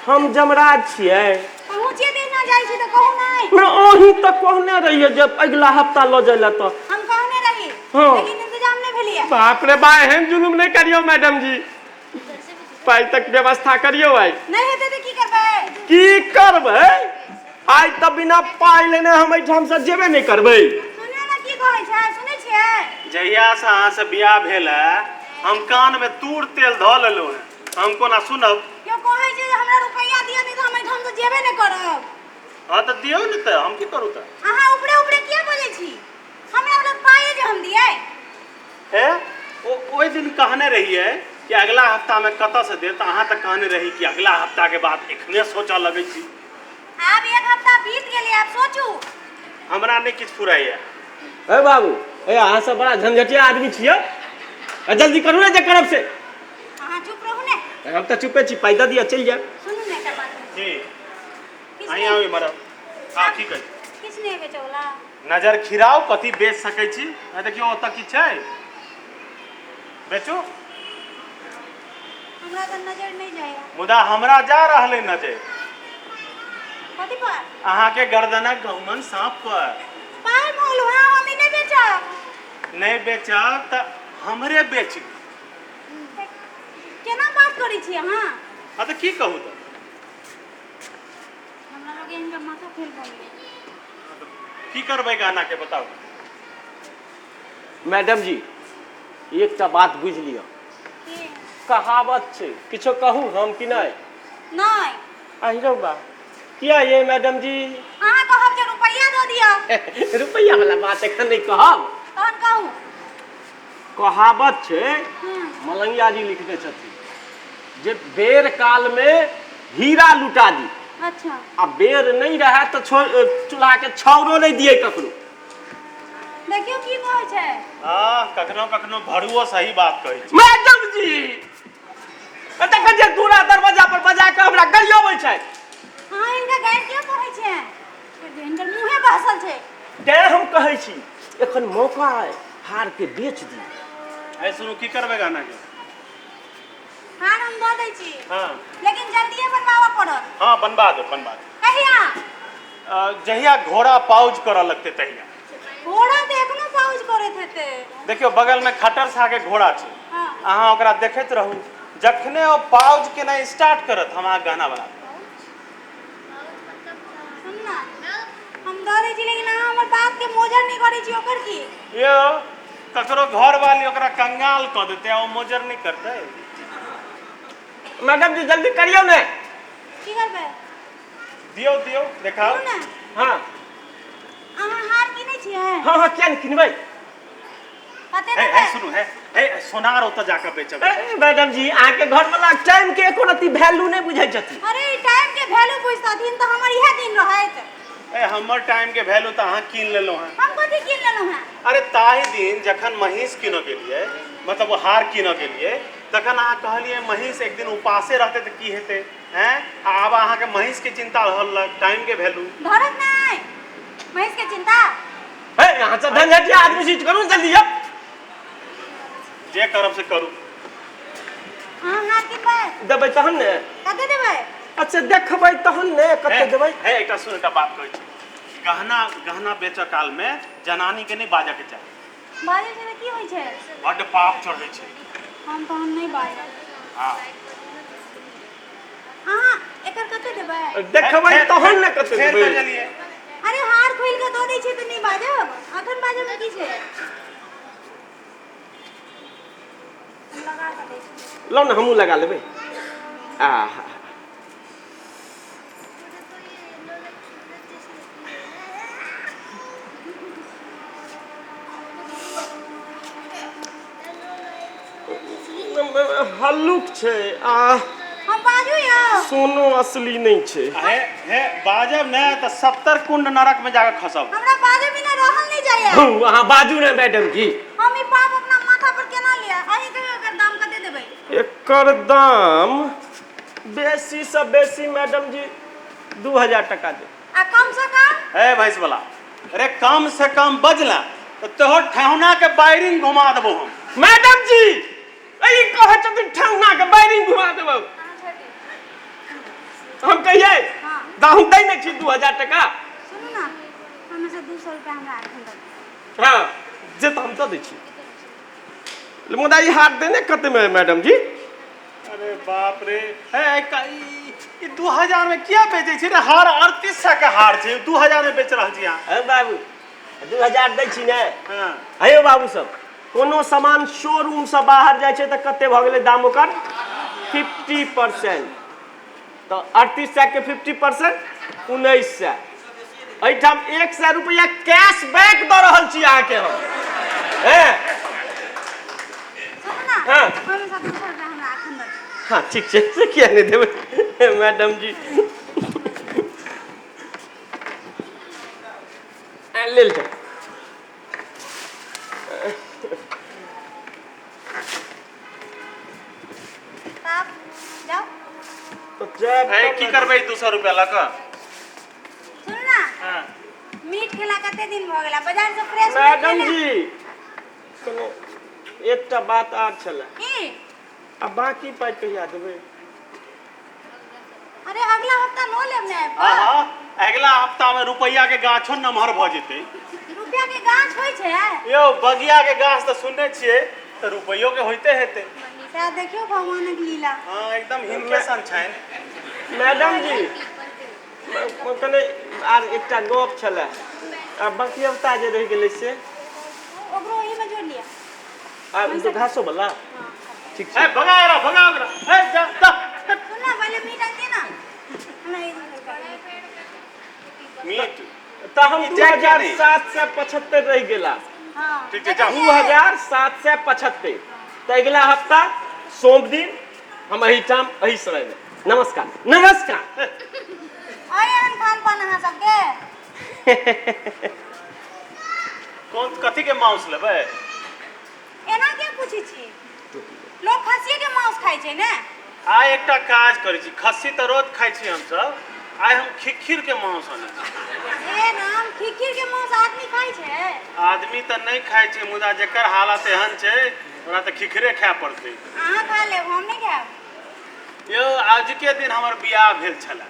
हम जमराज छियै। पहुँचे देना जाइ छी त कहू नहीं। मैं ओही तक कहने रहिए जब अगला हफ्ता ल जाइला तो। हम कहने रही हाँ। लेकिन इंतजाम नहीं भेलिए। बाप रे बा एहन जुलुम नहीं करियो मैडम जी। पाई तक व्यवस्था करियो आई। नहीं हेते त की करबै? की करबै? आई त बिना पाई लेने हम एठाम से जेबे नहीं करबै। सुनियो ना की कहै छै, सुनै छियै? जहिया से अहाँ से बियाह भेल है हम कान में तूर तेल ध लेलहुँ हैं। हम कोना सुनब? यो कहै छै जे हमरा रुपैया दिअ नहीं त हम एठाम से जेबे नहीं करब। हाँ तो दियो न त हम की करू त? अहाँ ऊपरे ऊपरे किया बोलै छी? हमरा वाला पाई जे हम दियै। ए ओइ दिन कहने रहिए कि अगला हफ्ता में कत से दे, तो अहाँ तक कहने रही कि अगला हफ्ता के बाद एखने सोचा लगे छी। आब एक हफ्ता बीत गेलै, आब सोचू। हमरा नहीं किछ फुराइया। ए बाबू ए अहाँ सब बड़ा झंझटिया आदमी छियै। जल्दी करू ना जे करब से। अहाँ चुप रहू ने। हम त चुपे छी, पाई द दिया चल जा। सुनू ने एकटा बात। जी किछ आई आवी मरब। हां की कही? किछ नहीं बेचौला। नजर खिराओ कथी बेच सकै छी? आ देखियो ओत की छै? बेचू। हमरा त नजर नहीं जाएगा। मुदा हमरा जा रहले नजर। कथी पर? अहाँ के गर्दनक गहुमन सांप पर। पाई मोलू हां हम नहीं बेचब। नहीं बेचब त हमरे बेच। केना बात करै छी अहाँ? हां त की कहू त? हमरा लगे इनका माथा फेल भ गेलै। की करबै गाना के बताओ? मैडम जी एकटा बात बुझ लियो। की? कहावत छै, किछो कहू हम कि नहीं? नहीं। आहिरो बा किया ये मैडम जी? अहाँ कहब जे रुपैया दऽ दिअ। रुपैया वाला बात एखन नहीं कहब। तहन कहू। कहावत छै, मलंगिया जी लिखने छथिन जे बेर काल में हीरा लुटा दी। अच्छा। आ बेर नहीं रहा तो चूल्हा के छौरो नहीं दिए ककरो। देखियो की कहै छै। हां कखनो कखनो भरुओ सही बात कहै छै। मैडम जी एतऽ के जे दूरा दरवाजा पर बजा के हमरा गरियोबै छै। हाँ इनका गाइड क्यों कहै छै? इनकर मुंहे बहसल छै। तें हम कहै छी एखन मौका है, हार के बेच दी। ऐ सुनू की करबे गाना के? हार हम दऽ दै छी। हाँ लेकिन जल्दिए बनवावा पड़त। हाँ बनवा दो बनवा दो। कहिया? जहिया घोड़ा पाउज करऽ लगते तहिया। घोड़ा तो एखनो पाउज करैत हेतै। देखियो बगल में खटर सा के घोड़ा छै, हाँ अहाँ ओकरा देखैत रहू, जखने ओ पाउज केनाइ स्टार्ट करत हम अहाँ गाना बना देब। सुन ना, हम दऽ दै छी लेकिन अहाँ हमर बात के मोजर नहीं करै छी, ओकर की? यो ककरो घर वाली ओकरा कंगाल कऽ देते आ ओ मोजर नहीं करते। मैडम जी जल्दी करियो ने। की करबै? दियो दियो देखाओ। सुन ना, हाँ अहाँ हार किनै छियै? हाँ हाँ क्या किनबै? कते है देबै? सुनू है सोनार ओतऽ जाकर बेचब। मैडम जी अहाँके घर वाला टाइम के एको रत्ती वैल्यू नहीं बुझै छथिन। अरे ई टाइम के वैल्यू बुझतथिन तऽ हमर इहे दिन रहत। हमर टाइम के वैल्यू तो अहाँ कीन लेलहुँ हैं। हम कथी कीन लेलहुँ हैं? अरे ताही दिन जखन महींस कीनऽ गेलियै, मतलब वो हार कीनऽ गेलियै, तखन अहाँ कहलियै महींस एक दिन उपासे रहतै तऽ की हेतै हैं? आब अहाँके महींस के चिंता रहल, टाइम के वैल्यू। धरत नहीं महेश के चिंता। है यहाँ से धनझटिया आदमी चीज करू जल्दी अब। जे करब से करू। अहाँ हार किनबै? देबै तहन ने। कते देबै? अच्छा देखबै तहन ने कते देबै। है एकटा सुन एकटा बात कहै छी, गहना बेचऽ काल में जनानी के नहीं बाजऽ के चाही। बाजै छै तऽ की होइ छै? बड्ड पाप चढ़ै छै। हम तहन नहीं बाजब। हाँ अहाँ एकर कते देबै? देखबै तहन ने कते फेर देबै। बजलियै। अरे हार खोल के दऽ दै छै तऽ नहीं बाजब? अखन बाजब में की छै? हम लगा के दै छी। लो ना हमहूँ लगा लेबै। आहा हल्लुक छै आ हम बाजू यौ। सोनो असली नहीं छै। है बाजब ने तऽ 70 कुंड नरक में जाकर खसब। हमरा बाजे बिना रहल नहीं जाइए। वहाँ बाजू ने मैडम जी। हम ई पाप अपना माथा पर केना लिया? अहीं कहियो एकर दाम कते देबै? एकर दाम बेसी से बेसी मैडम जी 2000 टका दे। आ कम से कम? है भैंस वाला, अरे कम से कम बजला तो तोहर ठेहुना के वायरिंग घुमा देबो हम। मैडम जी ई कहै छथिन ठेहुना के वायरिंग घुमा देबो। अहाँ छोड़ दियौ। हम कहिए हाँ। दाम दै नहीं छी 2000 टका। सुनू ना, हमें से 200 रुपया हमरा एखन दऽ दियौ। हाँ जे तो हम तो दै छी। मुदा ई हाथ देने कते में मैडम जी? अरे बाप रे, है ई 2000 में क्या बेचे छी रे? हार 3800 के हार छै, 2000 में बेच रहल छी अहाँ। अरे बाबू 2000 दै छी ने। हाँ हे बाबू सब कोनो सामान शोरूम से बाहर जाय छै त कते भ गेलै दाम ओकर? 50%। तो 3800 के 50% 1900। एठाम 100 रुपया कैश बैक दऽ रहल छी अहाँ के हम। हैं? सुनू ना, हाँ। हमें से 200 रुपया हमरा एखन दऽ दियौ। हाँ ठीक छै, से किया नहीं देबै मैडम जी। ले ले साहब जाओ। तो जय है की करबै 200 रुपया लऽ कऽ? सुनू ना, हाँ मीट खेला कते दिन भ गेला? बाजार से फ्रेश मैडम जी कोनो एकटा बात आर छले। की? आ बाकी पाई कहिया देबै? अरे अगला हफ्ता लो लेब ने। हाँ अगला हफ्ता में रुपया के गाछो नमहर भ जेतै। रुपया के गाछ होय छै? यो बगिया के गाछ तो सुनने छियै, तो रुपयो के होइते हेतै। सएह देखियौ भगवानक लीला। हाँ एकदम हिनके सन छनि। मैडम जी कने आर एकटा गप छले। आ बाकी हफ्ता जे रह गेलै से ओकरो ओही में जोड़ लिया। आ तो घासो वाला ठीक है छै। भगा एकरा है जा सुन ना, पहले मीट आनिए ना। हमरा ये मीट तो हम 2775 रह गेला। हां ठीक छै, जाओ। 2775 तो अगला हफ्ता सोम दिन हम एहिठाम एही समय में। नमस्कार नमस्कार। अरे हम खान पान अहाँ सबके कौन कथी के मांस लेबै? एना क्या पूछे छी? लोग खस्सी के मांस खाइ छै ने। आइ एकटा काज करै छी, खस्सी तऽ रोज खाइ छी हमसब, आइ हम खिखिर के मांस आनै छी। ए राम, खिखिर के मांस आदमी खाइ छै? आदमी तऽ नहीं खाइ छै, मुदा जेकर हालत एहन छै ओकरा तऽ खिखिरे खाय पड़तै। अहाँ खा लेब, हम नहीं खाएब। यौ आज के दिन हमर बियाह भेल छलै,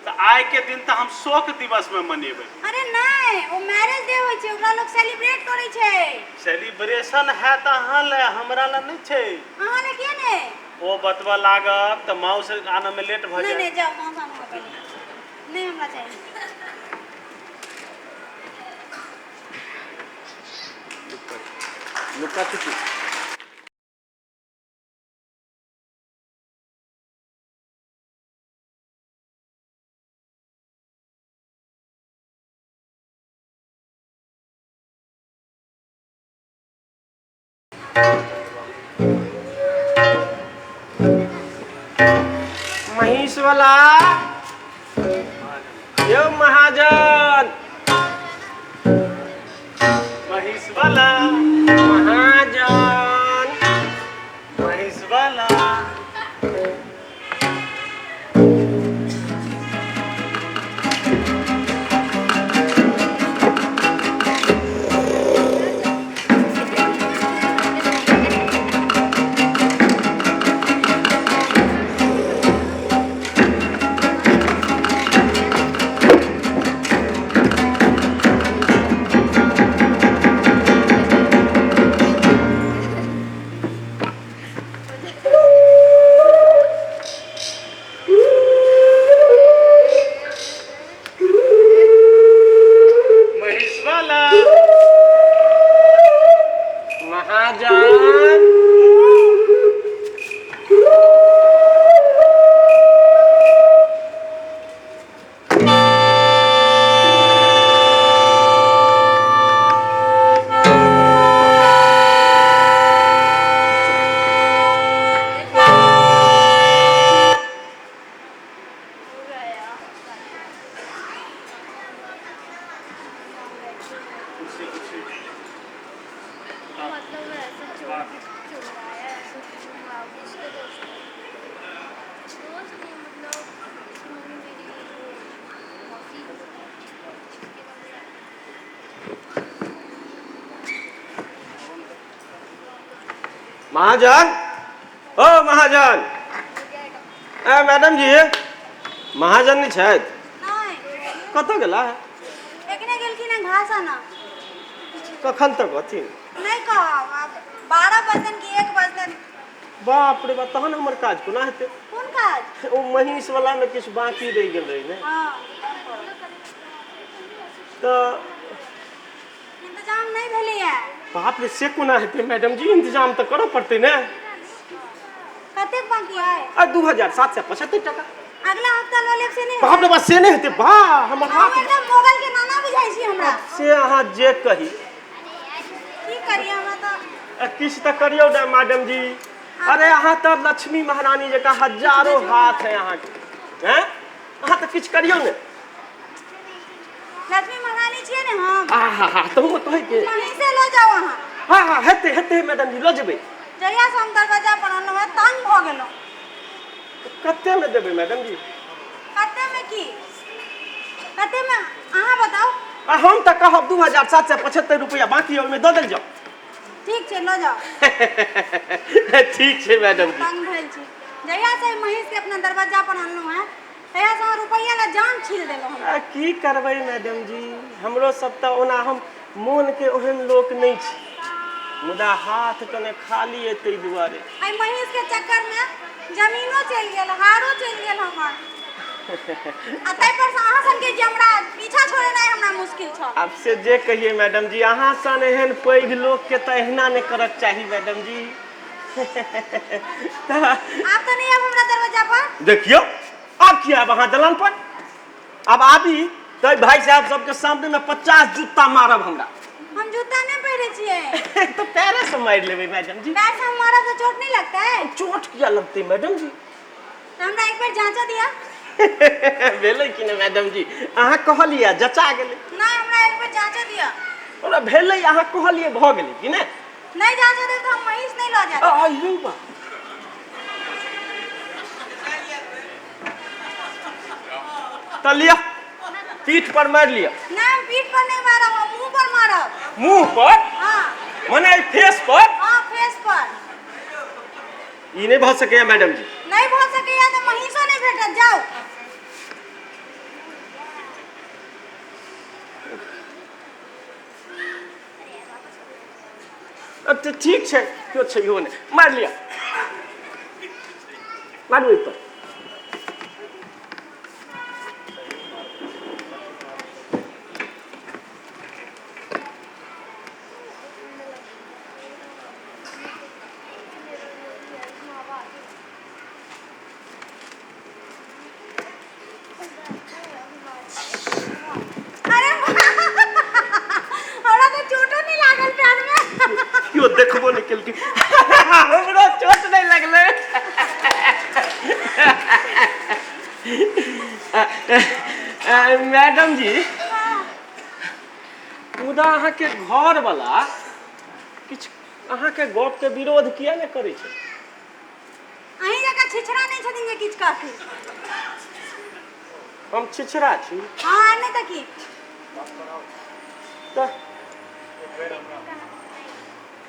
तऽ आइ के दिन तऽ हम शोक दिवस में मनेबै। अरे नहीं, वो मैरिज डे होइ छै, ओकरा लोग सेलिब्रेट करै छै। सेलिब्रेशन है तऽ अहाँ ले, हमरा ले नहीं छै। अहाँ ले किया नहीं? ओ बतबा लागब तऽ माउस आने में लेट भऽ नहीं जाए। नहीं, जाओ मांस आनो पहले। नहीं हमरा चाहिए। लुका छुपी। महेश वाला, यो महाजन, महेश वाला, महाजन, महेश वाला। महेश वाला, महाजन, मतलब ऐसे चुराया ऐसे उसके दोस्त नहीं, मतलब उसकी मम्मी मेरी मौसी महाजन, ओ महाजन, ए मैडम जी, महाजन नहीं छथि? नहीं, कतऽ गेला? एकने गेलखिन हैं घास आना। कखन तक अथिन? नहीं कहब, अब 12 बजन की 1 बजन। बाप रे बाप, तहन हमर काज कोना हेतै? कौन काज? ओ महीष वाला में किछु बाकी रहि गेल रही ने, हाँ, तऽ इंतजाम नहीं भेलैया। बाप रे, से कोना हेतै मैडम जी? इंतजाम तऽ करऽ पड़तै ने। कतेक बाकी है? 2775 टाका। अगला हफ्ता लऽ लेब से नहीं? बाप रे बाप, से नहीं हेतै? वाह, हमर हम हाथ। एकदम मोगल के नाना बुझाइ छी हमरा। से अहाँ जे कही, की करिए हमरा तो? किछु तऽ करियौ ने मैडम जी। अरे अहाँ तऽ लक्ष्मी महारानी जकाँ हजारों हाथ है अहाँके, हैं? अहाँ तऽ किछु करियौ ने। लक्ष्मी महारानी छियै ने हम। आहा, तऽ हम कहै के। वहीं से लो जाओ अहाँ। हाँ, हेतै हेतै मैडम जी, लऽ जेबै। जहिया से हम दरवाजा पर अनलहुँ हैं, तंग भऽ गेलहुँ। कते में देबै मैडम जी? कते में की? कते में अहाँ बताओ? हम तऽ कहब 2775 रुपया बाकी, ओहिमे दऽ देल जाओ। ठीक छै, लो जाओ। ठीक छै मैडम जी। तंग भेल छी। जहिया से महीष के अपना दरवाजा पर अनलहुँ हैं, तहिया से अहाँ रुपैया ला जान छील देलहुँ हमरा। की करबै मैडम जी, हमरो सब तऽ ओना हम मोन के ओहन लोक नहीं छी, मुदा हाथ कने खाली है ताहि दुआरे। आई महीष के चक्कर में जमीनो चलि गेल, हारो चलि गेल हमर। आ ताहि पर से अहाँ सन के जे हमरा पीछा छोड़ेनाइ हमरा मुश्किल छ। अब से जे कहिए मैडम जी, अहाँ सन एहन पैघ लोक के तऽ एहिना नहीं करक चाही मैडम जी। आप तो नहीं आब हमरा दरवाजा पर? देखियो, अब क्या अब अहाँ दलान पर? अब आबी तो भाई साहब सबके सामने में 50 जूता मारब हमरा। हम जूता नहीं पहने छिए। तो पैरे से मार लेबै मैडम जी। पैर से हमारा तो चोट नहीं लगता है? चोट किया लगते मैडम जी? तो हमरा एक बार जांचा दिया। भेलै कि नहीं मैडम जी? अहाँ कहलिए जचा गेलै। नहीं, हमरा एक बार जांचा दिया। ओरा भेलै, अहाँ कहलिए भ गेलै कि नहीं? नहीं जांचा दे तो हम महीष नहीं ला जाते। आइयो बा। तो लिया पीठ पर मार लिया। नहीं पीठ पर नहीं मारा, मुंह पर मारा। मुंह पर हाँ मने फेस पर? हाँ फेस पर। ये नहीं भऽ सकैया मैडम जी। नहीं भऽ सकैया तो महीसो नहीं भेटत, जाओ। अच्छा ठीक है, क्यों चाहिए ने मार लिया, मारू एक पर। अरे हमरा तो चोटो नहीं लागल पैर में। क्यों देखबो निकल के हमरा चोट नहीं लगले। मैडम जी मुदा अहाँ के घर वाला किछ अहाँ के गप के विरोध किया ने करे छै? अहीं जगह छिछरा नहीं छथिन जे किछ कहथि। हम छिछरा छी हाँ नहीं तो की तो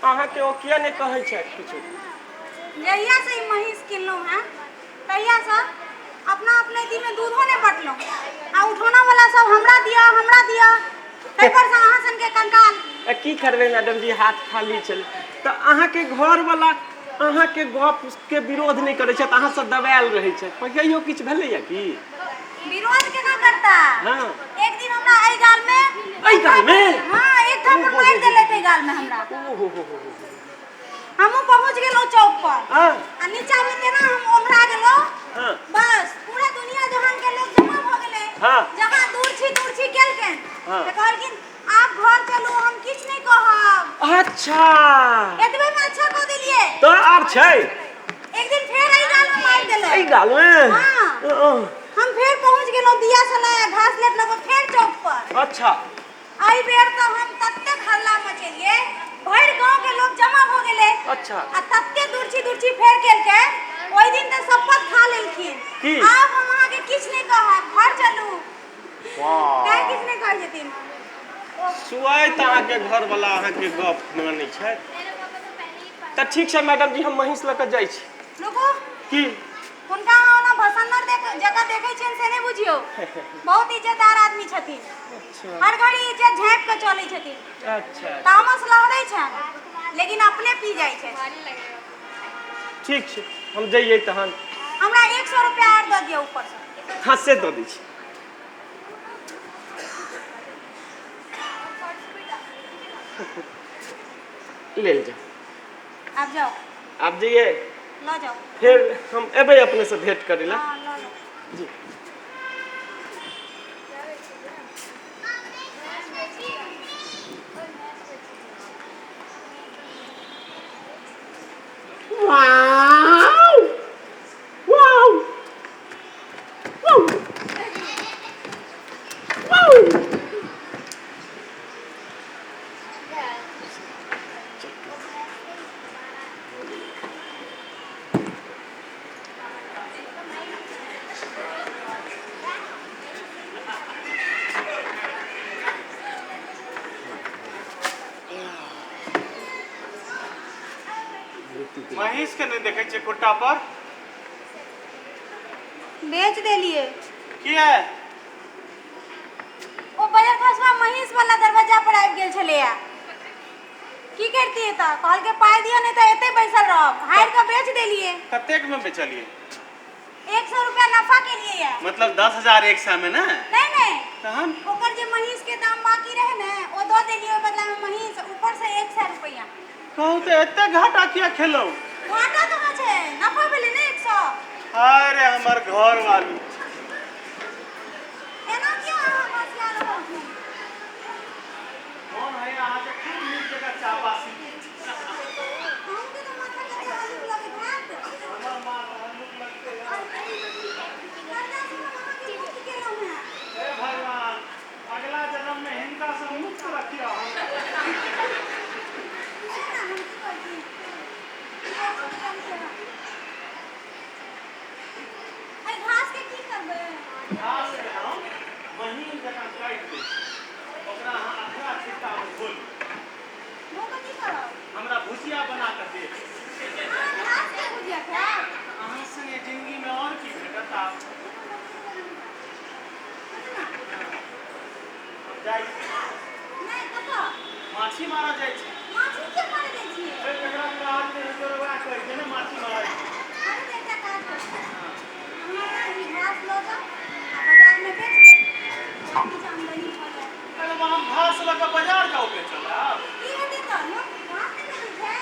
अहाँ के ओ किया ने कहै छै किछु? जहिया से ई महीस किनलहुँ हैं तहिया से अपना अपने दी में दूधो नहीं बटलहुँ आ उठौना वाला सब हमरा दिया पेपर से अहाँ सन के कंकाल। की करबे मैडम जी, हाथ खाली चल। तो अहाँ के घर वाला अहाँ के गप के विरोध नहीं करे छै, अहाँ से दबायल रहे छै, कहियो किछ भेलैया की? विरोध केना करता? हाँ एक दिन हमरा एई गाल में हाँ एक थापड़ मार देले थे गाल में हमरा। हमहू पहुंच गेलो चौक पर आ नीचा में तेना हम ओंघरा गेलो। बस पूरा दुनिया जहान के लोग जमा भ गेले। जहां दूर छी केलकेन त कहलकिन आप घर चलू हम किछ नहीं कहब। अच्छा एतबे में अच्छा कह देलिए तो आब छै। एक दिन फेर एई गाल में मार देले। एई गाल में हां हम फेर पहुंच गेलो दिया सलाया घास लेट लगो फेर चौक पर। अच्छा आई बेर तो हम तत्ते हल्ला मचेलिए भर गांव के लोग जमा हो गेले। अच्छा आ तत्ते दूरछी फेर केलके ओई दिन त शपथ खा लेलखिन की? आब हम अहाँ के किछ नहीं कहब, घर चलू। वाह काहे किछ नहीं कहै छथिन? सुआई त अहाँ के घर वाला अहाँ के गप मानै छै। त ठीक छै मैडम जी, हम महींस ल के जाई छी। रुको की हुनका ओना भसन्नर जगह देखै छियन से नहीं बुझियो। बहुत इज्जतदार आदमी छथिन। अच्छा हर घड़ी इज्जत झाँप के चलै छथिन। अच्छा तामस लहरै छन लेकिन अपने पी जाइ छै। ठीक छै हम जइयै तहन। हमरा 100 रुपया और द दियौ ऊपर से। हाँ से दऽ दै छी। ले जाओ। आप जाओ। आप जाइए ल जाओ। फिर हम एबै अपने से भेंट करे ला। हाँ ल लो। जी वाओ वाओ वाओ वाओ महीस के नहीं देखे छे कुट्टा पर बेच देलिए। किया? ओ बजर खसवा महीस वाला दरवाजा पर आबि गेल छलेया। की करतिए त कहल के पाई दियो नहीं त एते बैसल रहब, हार के बेच देलिए। कतेक में बेचलिए? 100 रुपया नफा के लिए या। मतलब 10,000 एक सौ में ना? नहीं तहन ओकर जे महीस के दाम बाकी रहे ने ओ दो देलिए, बदला में महीस ऊपर से 100 रुपया। कहू तो एते घाटा किया खेलो? घाटा कहाँ छै, नफा भेले ने 100। अरे हमर घर वाली एना क्यों अहाँ हंसिया रहल छी? कौन है यहाँ के खूब नीक जगह चापासी? हमके तो माथा के आलू लगे भात। हमर मां हल्लुक लगते हैं। कर्जा से हम अहाँ के मुक्त केलहुं हैं। हे भगवान अगला जन्म में हिंदा से मुक्त रखियो। हम की करती? घास के की करबे? घास के हम माछी मारा जाइ छै माछी के मारे दै छियै फेर ककरा काज नहि होइ छै वएह कहै छै ने माछी मारा जाइ छै अरे तो एकटा काज करू हमरा ई घास लऽ जाओ आ बाजार में बेच दे और कुछ आमदनी हो जाए अरे वहाँ घास लऽ कऽ बाजार जाओ बेचल आब की हेतै तो लोग घास नहीं बेचै छै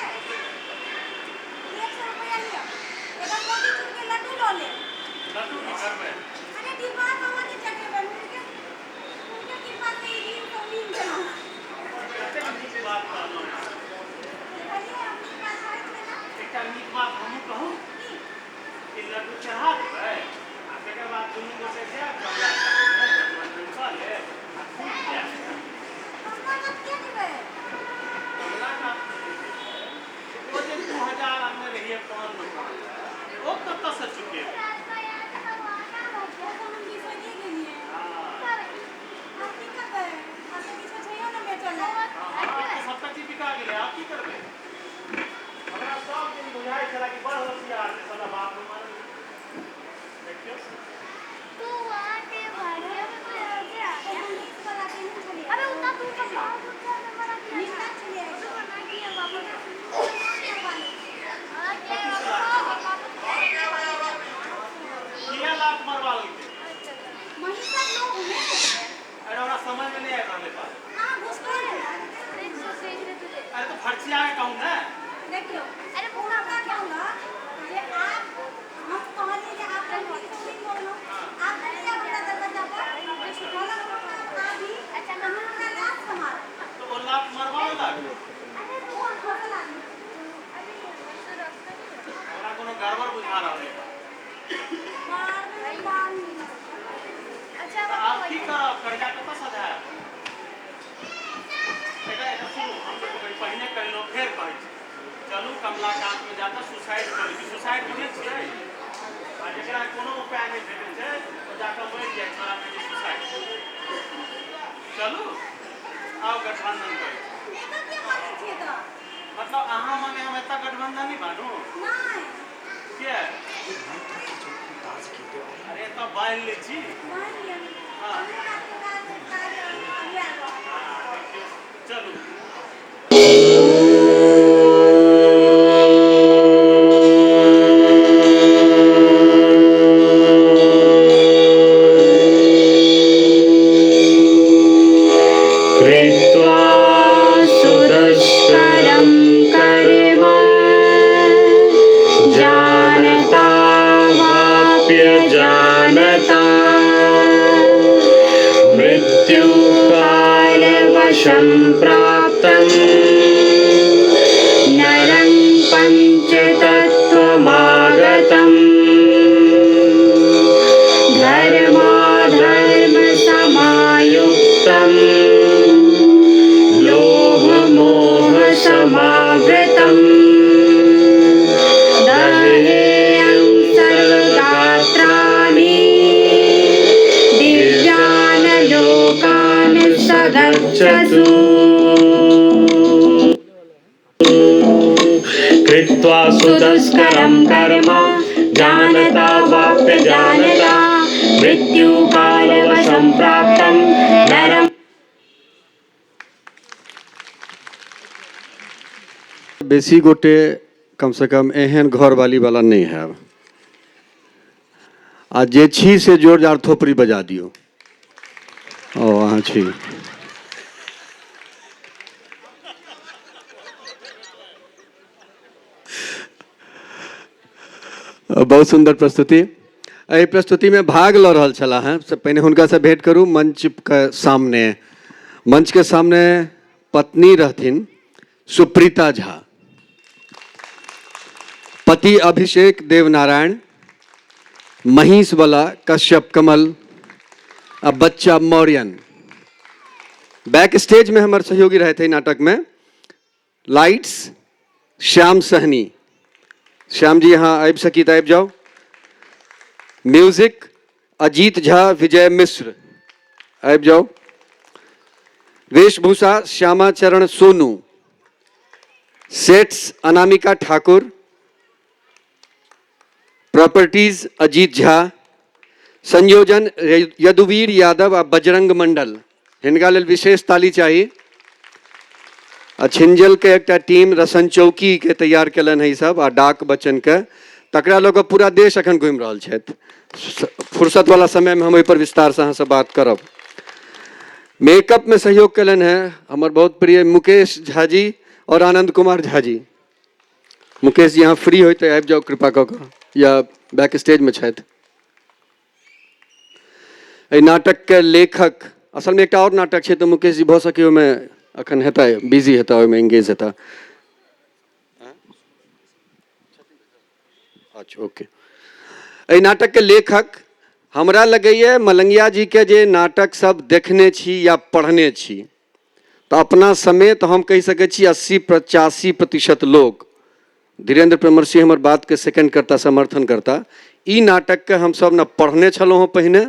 100 रुपया लिया एगो मोती चूर के लड्डू लो ले लड्डू की करबै अरे डिब्बा कहाँ के चटेबै उनके कृपा से ही दिन को मिल जाओ कतेक नीक बात कहलहुँ देखलिए अपनी पास है ना एकटा नीक बात हमहूँ कहूँ की ई लड्डू चढ़ा देबै आ तकर बाद दुनू गोटे जायब कमला कातमे कऽ लेब आ फूटि जायब कमला मत के दिबै कमला कात ओ जे 2000 आनने रहिए पान मकान ओ कतऽसँ चुकेबै सबटा चीज बिका गेलै आब की करबै हमरा सब दिन बुझाइ छलै कि बड़ होशियार छै साला बाप रे मारे देखियौ अबे उतना दूर का बहुत निकला चलिए किया लात मरवा लेलकै महिला लोग हैं अरे हमरा समझ में नहीं आबि रहलै बात हाँ घुसखोर है अरे तो फर्चिया के कहूँ ना देखियो अरे पूरा का क्या होगा जे आप हम कहले जे आप नहीं बोलो आप क्या बता दरवाजा पर बोलो अभी अच्छा हम का लात समार तो वो लात मरवा लग अरे वो खोल आदमी हमरा कोनो गड़बड़ बुझा रहलै अच्छा तो आप की करब कर्जा कतऽ सधायब एकरा सुनू हम तो पहिने कहलहुँ फेर कहै छी चलू कमला कात में जाकर सुसाइड कर ली सुसाइड बुझै छियै आ जकरा कोनो उपाय नहीं भेटै छै ओ जाकर मरि जाइ छोड़ा कहै सुसाइड चलू आओ गठबंधन करै एका के माने छिए तो मतलब अहाँ माने हम एतऽ गठबंधन नहीं मानू नहीं किया अरे तो बांध लै छी मान लिया हाँ। हमें आपके काज अभी आ चलू कृत्वा सुदुष्करं कर्म जानता वाप्य जानता मृत्युकालवशं प्राप्तं नरं पञ्चतत्त्वमागतम् धर्माधर्मसमायुक्तम् लोभमोहसमावृतम् दहेयं सर्वगात्राणि दिव्यानलोकान् स गच्छतु कृत्वा सुदुष्करं कर्म जानता वाप्य जानता मृत्युकालवशं प्राप्तं नरं बेसी गोटे कम से कम एहन घरवाली वाला नहीं है आ जे छी से जोर जार थोपड़ी बजा दियो ओ अहाँ छी बहुत सुंदर प्रस्तुति एहि प्रस्तुति में भाग ल रहल छला हैं से पहिने हुनका से भेंट करू मंच के सामने पत्नी रहथिन सुप्रीता झा पति अभिषेक देवनारायण महिष वाला कश्यप कमल आ बच्चा मौर्यन बैक स्टेज में हमारे सहयोगी रहे थे नाटक में लाइट्स श्याम सहनी श्याम जी यहाँ आबि सकी तो आबि जाओ म्यूजिक अजीत झा विजय मिश्र आबि जाओ वेशभूषा श्यामाचरण सोनू सेट्स अनामिका ठाकुर प्रॉपर्टीज अजीत झा संयोजन यदुवीर यादव आ बजरंग मंडल हिनका लेल विशेष ताली चाहिए आ छिंजल के एक टीम रसन चौकी के तैयार कलन है, सब आ डाक बचन के, तकरा लोग पूरा देश अखन घूमि रहल छथि। फुर्सत वाला समय में हम ओहि पर विस्तार से अहाँ से बात करब। मेकअप में सहयोग कलन है हमार बहुत प्रिय मुकेश झा जी और आनंद कुमार झा जी। मुकेश जी यहाँ फ्री होते आबि जाओ कृपा कऽ कऽ, या बैक स्टेज में छथि। एहि नाटक के लेखक, असल में एक और नाटक है तो मुकेश जी भऽ सके में अखन हेता, बिजी हेता, ओहिमे एंगेज हेता। अच्छा ओके। एहि नाटक के लेखक हमरा लगैए मलंगिया जी के जे नाटक सब देखने छी या पढ़ने छी, तो अपना समेत हम कहि सकै छी 80-85% लोग, धीरेन्द्र प्रमर्शी हमर बात के सेकंड करता, समर्थन करता। ई नाटक के हम सब न पढ़ने छलहुँ हँ पहिने,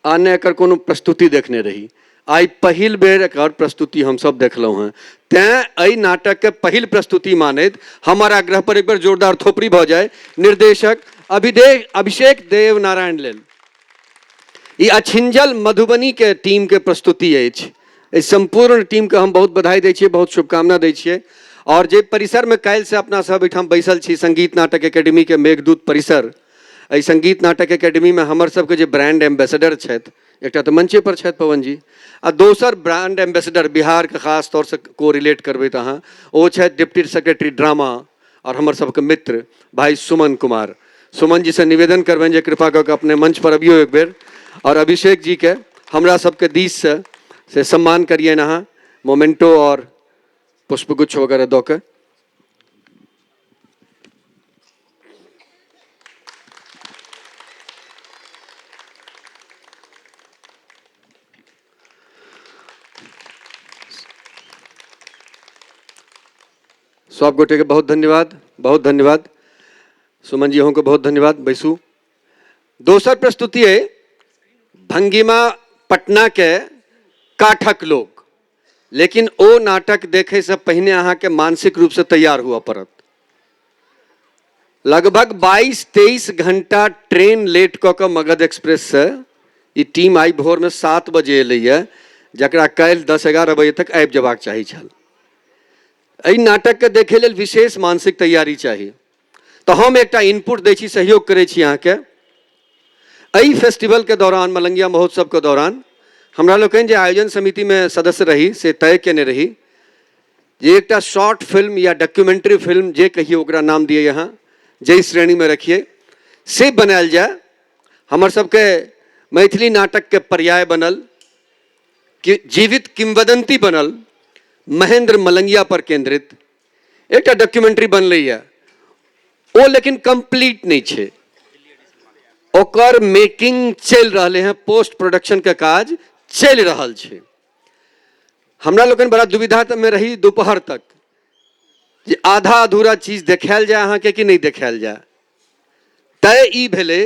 आ ने एकर कोनो प्रस्तुति देखने रही। आई पहिल बेर एकर प्रस्तुति हम सब देखलहुँ हैं। तें एहि नाटक के पहिल प्रस्तुति मानैत हमर आग्रह पर एक बेर जोरदार थोपड़ी भऽ जाए निर्देशक अभिषेक देव नारायण लेल। ई अछिंजल मधुबनी के टीम के प्रस्तुति अछि। एहि संपूर्ण टीम के हम बहुत बधाई दै छियै, बहुत शुभकामना दै छियै। और जे परिसर में काल्हि से अपना सब एहिठाम बैसल छी, संगीत नाटक एकेडमी के मेघदूत परिसर, एहि संगीत नाटक एकेडमी में हमर सबके जे ब्रांड एम्बेसडर छथि, एकटा तऽ मंचे पर छथि पवन जी, आ दोसर ब्रांड एम्बेसडर बिहार के खास तौर से को रिलेट करबै तऽ अहाँ, ओ छथि डिप्टी सेक्रेटरी ड्रामा और हमर सबके मित्र भाई सुमन कुमार। सुमन जी से निवेदन करबनि जे कृपा कऽ के अपने मंच पर अबियो एक बेर, और अभिषेक जी के हमरा सबके दिश से सम्मान करिए अहाँ, मोमेंटो और पुष्पगुच्छ वगैरह दऽ के। सब गोटे के बहुत धन्यवाद, बहुत धन्यवाद। सुमन जी अहूँ बहुत धन्यवाद, बैसू। दोसर प्रस्तुति है भंगिमा पटना के काठक लोग, लेकिन ओ नाटक देखे से पहले अहाँ के मानसिक रूप से तैयार हुआ पड़त। लगभग 22-23 घंटा ट्रेन लेट कऽ के मगध एक्सप्रेस से ई टीम आई भोर में 7 बजे एलैए, जकरा काल्हि 10-11 बजे तक आबि जेबाक चाही छल। एहि नाटक के देखे लेल विशेष मानसिक तैयारी चाहिए। तो हम एकटा इनपुट दै छी, सहयोग करै छी अहाँ के। एहि फेस्टिवल के दौरान, मलंगिया महोत्सव के दौरान, हमरा लोकनि जे आयोजन समिति में सदस्य रही से तय केने रही जे एकटा शॉर्ट फिल्म या डॉक्यूमेंट्री फिल्म, जे कहिए ओकरा नाम दिए यहाँ, जै श्रेणी में रखिए, से बनायल जाए। हमर सबके मैथिली नाटक के पर्याय बनल, कि जीवित किंवदंती बनल, महेंद्र मलंगिया पर केंद्रित एक डॉक्यूमेंट्री बनलैए। ओ लेकिन कंप्लीट नहीं छे, ओकर मेकिंग चल रहे हैं, पोस्ट प्रोडक्शन के काज चल रहल छे। हमरा लोगन बड़ा दुविधा में रही दोपहर तक, जे आधा अधूरा चीज देखायल जाए अहाँ के कि नहीं देखायल जाए। तय ई भेले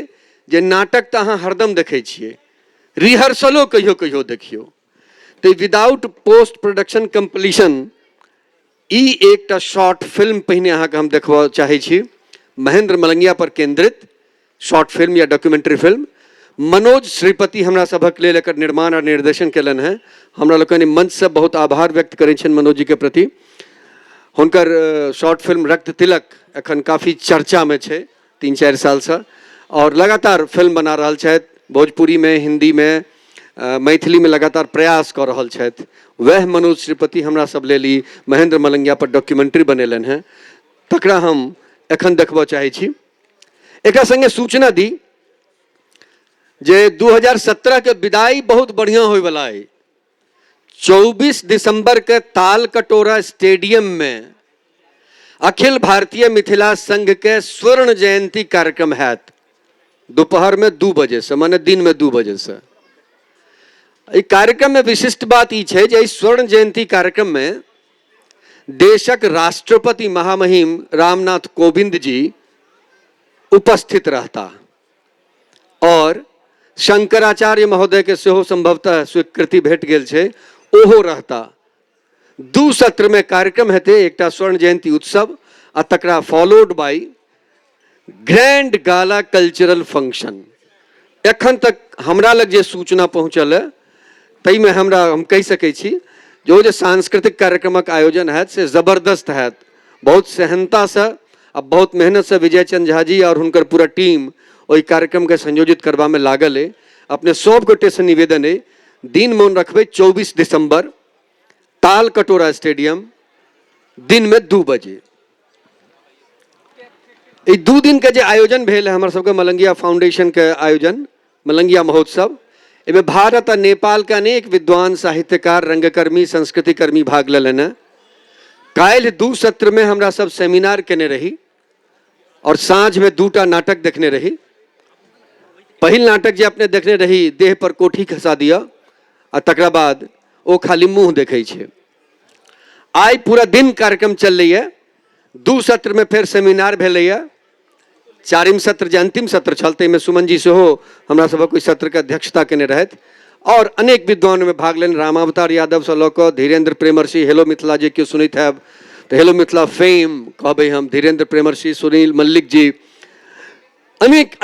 जे नाटक तऽ अहाँ हरदम देखै छियै, रिहर्सलो कहियो कहियो देखियो, तो विदाउट पोस्ट प्रोडक्शन कंप्लीशन ई एकटा शॉर्ट फिल्म पहिने अहाँ के हम देखबा चाहै छी, महेंद्र मलंगिया पर केंद्रित शॉर्ट फिल्म या डॉक्यूमेंट्री फिल्म। मनोज श्रीपति हमरा सभक लेल एकर निर्माण और निर्देशन केलन है। हमरा लोकनि मंच से बहुत आभार व्यक्त करै छन मनोज जी के प्रति। हुनकर शॉर्ट फिल्म रक्त तिलक एखन काफी चर्चा में छे 3-4 साल से, और लगातार फिल्म बना रहल छथि, भोजपुरी में, हिंदी में, मैथिली में लगातार प्रयास कर रहल छथि। वह मनोज श्रीपति हमरा सब लेल ई महेंद्र मलंगिया पर डॉक्यूमेंट्री बनेलन है, तकरा हम एखन देखबा चाहै छी। एकरा संगे सूचना दी जे 2017 के विदाई बहुत बढ़िया होय वाला है। 24 दिसंबर के ताल कटोरा स्टेडियम में अखिल भारतीय मिथिला संघ के स्वर्ण जयंती कार्यक्रम हैत, दोपहर में 2 बजे से, माने दिन में 2 बजे से। इस कार्यक्रम में विशिष्ट बात ई है जे स्वर्ण जयंती कार्यक्रम में देशक राष्ट्रपति महामहिम रामनाथ कोविंद जी उपस्थित रहता, और शंकराचार्य महोदय के सेहो संभवतः स्वीकृति भेट गेल छे, ओहो रहता। 2 सत्र में कार्यक्रम हेते, एकटा स्वर्ण जयंती उत्सव आ तकरा followed by grand gala cultural function. एखन तक हमरा लग जे सूचना पहुंचल है, तई में हम कह सकै छी जो सांस्कृतिक कार्यक्रमक आयोजन है से जबरदस्त है, बहुत सहनता से अब बहुत मेहनत से विजय चंद झा जी और उनकर पूरा टीम वही कार्यक्रम के संयोजित करवा में लागल है। अपने सब गोटे से निवेदन है, दिन मन रखबे 24 दिसंबर ताल कटोरा स्टेडियम दिन में 2 बजे। 2 दिन के जो आयोजन भेल है हमारे सबके मलंगिया फाउंडेशन के आयोजन मलंगिया महोत्सव, इनमें भारत और नेपाल के अनेक विद्वान साहित्यकार रंगकर्मी संस्कृतिकर्मी भाग लेने। काल 2 सत्र में हमरा सब सेमिनार केने रही और साँझ में 2टा नाटक देखने रही। पहिल नाटक जे अपने देखने रही देह पर कोठी खसा दिया और तकरा बाद वो खाली मुंह देखे छे। आई पूरा दिन कार्यक्रम चल रही है, 2 सत्र में फिर सेमिनार भेलै है, 4म सत्र जे अंतिम सत्र चलते में सुमन जी से हो हमरा सब कोई सत्र के अध्यक्षता केने रहत और अनेक विद्वान में भाग लेने। रामावतार यादव से लऽ कऽ धीरेन्द्र प्रेमर्षि, हेलो मिथिला जे केओ सुनैत हैब तो हेलो मिथिला फेम कहबै हम, धीरेन्द्र प्रेमर्षि, सुनील मल्लिक जी, अनेक